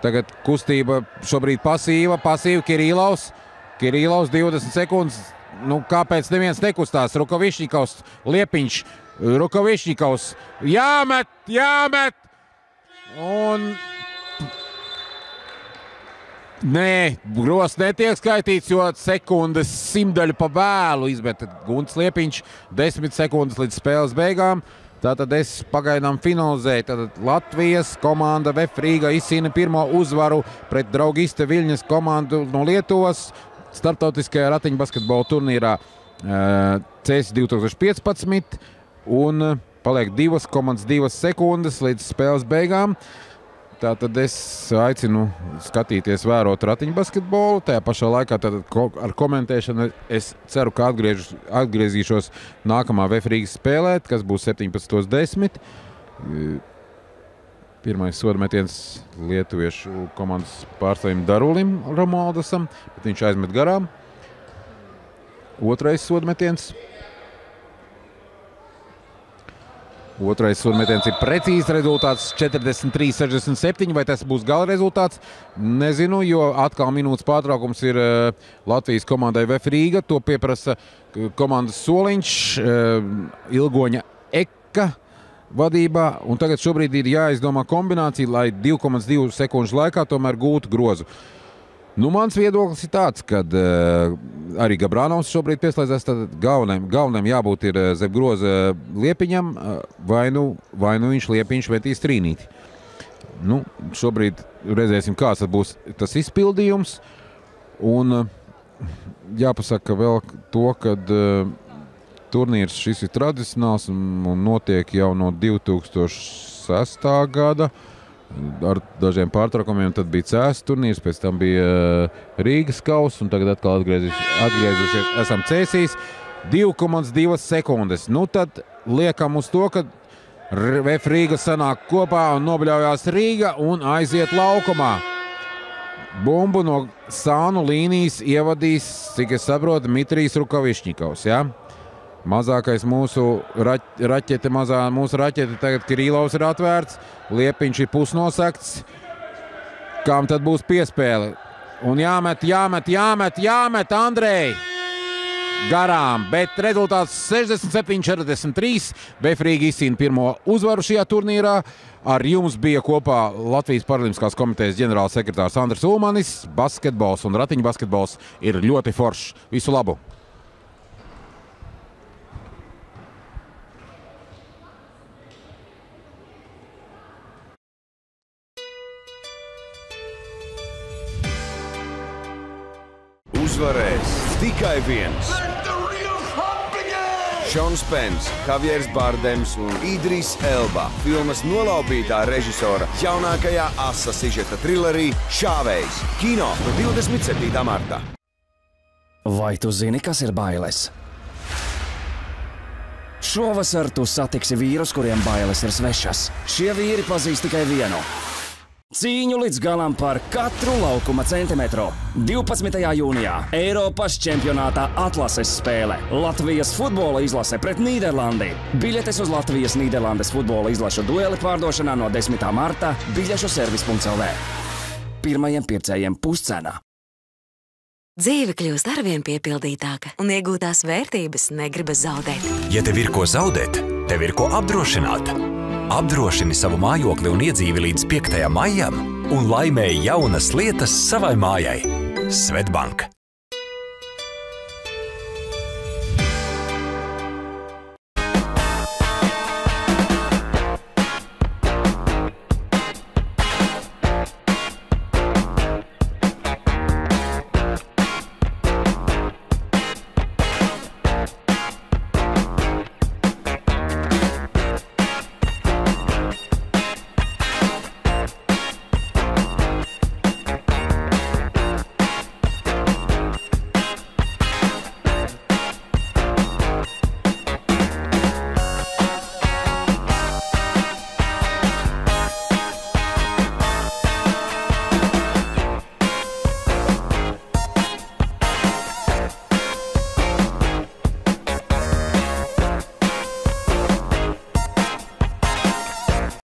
tagad kustība šobrīd pasīva Kirilovs 20 sekundes. Kāpēc neviens nekustās? Rukavišņikovs, Liepiņš, Rukavišņikovs, jāmet! Un nē, grozs netiek skaitīts, jo sekundes simtaļu pa vēlu izmet Gunts Liepiņš, 10 sekundes līdz spēles beigām. Tātad es pagaidām finalizēju. Tātad Latvijas komanda VF Rīga izcīna pirmo uzvaru pret Draugiste Viļņas komandu no Lietuvas starptautiskajā ratiņbasketbola turnīrā CS 2015. Un paliek 2,2 sekundes līdz spēles beigām. Tātad es aicinu skatīties, vērot ratiņbasketbolu. Tajā pašā laikā ar komentēšanu es ceru, ka atgriezīšos nākamā VF Rīgas spēlēt, kas būs 17:10. Pirmais sodametiens lietuviešu komandas pārstāvim Darulim Romualdasam, bet viņš aizmet garām. Otrais sodametiens. Otrais sodametiens ir precīzs rezultāts 43-67. Vai tas būs gala rezultāts? Nezinu, jo atkal minūtes pārtraukums ir Latvijas komandai VF Rīga. To pieprasa komandas soliņš Ilgoņa Eka vadībā. Un tagad šobrīd ir jāizdomā kombinācija, lai 2,2 sekundžu laikā tomēr gūtu grozu. Mans viedoklis ir tāds, ka arī Gabranovs šobrīd pieslēdzās, tad galvenajam jābūt ir zem groza Liepiņam, vai nu viņš Liepiņš metīs trīnīti. Šobrīd redzēsim, kāds būs tas izpildījums. Un jāpasaka vēl to, ka turnīrs šis ir tradicionāls un notiek jau no 2006. gada. ar dažiem pārtraukumiem, tad bija CS turnīrs, pēc tam bija Rīgas kauss, un tagad atkal atgriezušies, esam Cēsīs. 2,2 sekundes. Nu tad liekam uz to, ka VF Rīga sanāk kopā un nobļaujās Rīga un aiziet laukumā. Bumbu no sānu līnijas ievadīs, cik es saprotu, Mitrijs Rukavišņikovs, ja? Mazākais mūsu raķete tagad Kirīlovs ir atvērts, Liepiņš ir pusnosakts. Kam tad būs piespēle? Un jāmet, Andrej! Garām, bet rezultāts 67-43. VF Rīga izcīna pirmo uzvaru šajā turnīrā. Ar jums bija kopā Latvijas Paralimpiskās komitejas ģenerālsekretārs Andris Ulmanis. Basketbols un ratiņu basketbols ir ļoti foršs. Visu labu! Uzvarēs tikai viens. Šons Pens, Javiers Bardems un Idris Elba. Filmas nolaupītā režisora jaunākajā asa sižeta trilerī Šāvējs. Kino no 27. martā. Vai tu zini, kas ir bailes? Šovasar tu satiksi vīrus, kuriem bailes ir svešas. Šie vīri pazīst tikai vienu. Cīņu līdz galam par katru laukuma centimetru. 12. jūnijā Eiropas čempionātā atlases spēle. Latvijas futbola izlase pret Nīderlandi. Biļetes uz Latvijas-Nīderlandes futbola izlašu dueli pārdošanā no 10. marta biļešu servis.lv. Pirmajiem pircējiem puscena. Dzīve kļūst arvien piepildītāka, un iegūtās vērtības negribas zaudēt. Ja tev ir ko zaudēt, tev ir ko apdrošināt. Apdrošini savu mājokli un iedzīvi līdz 5. maijam un laimēji jaunas lietas savai mājai. Svetbank!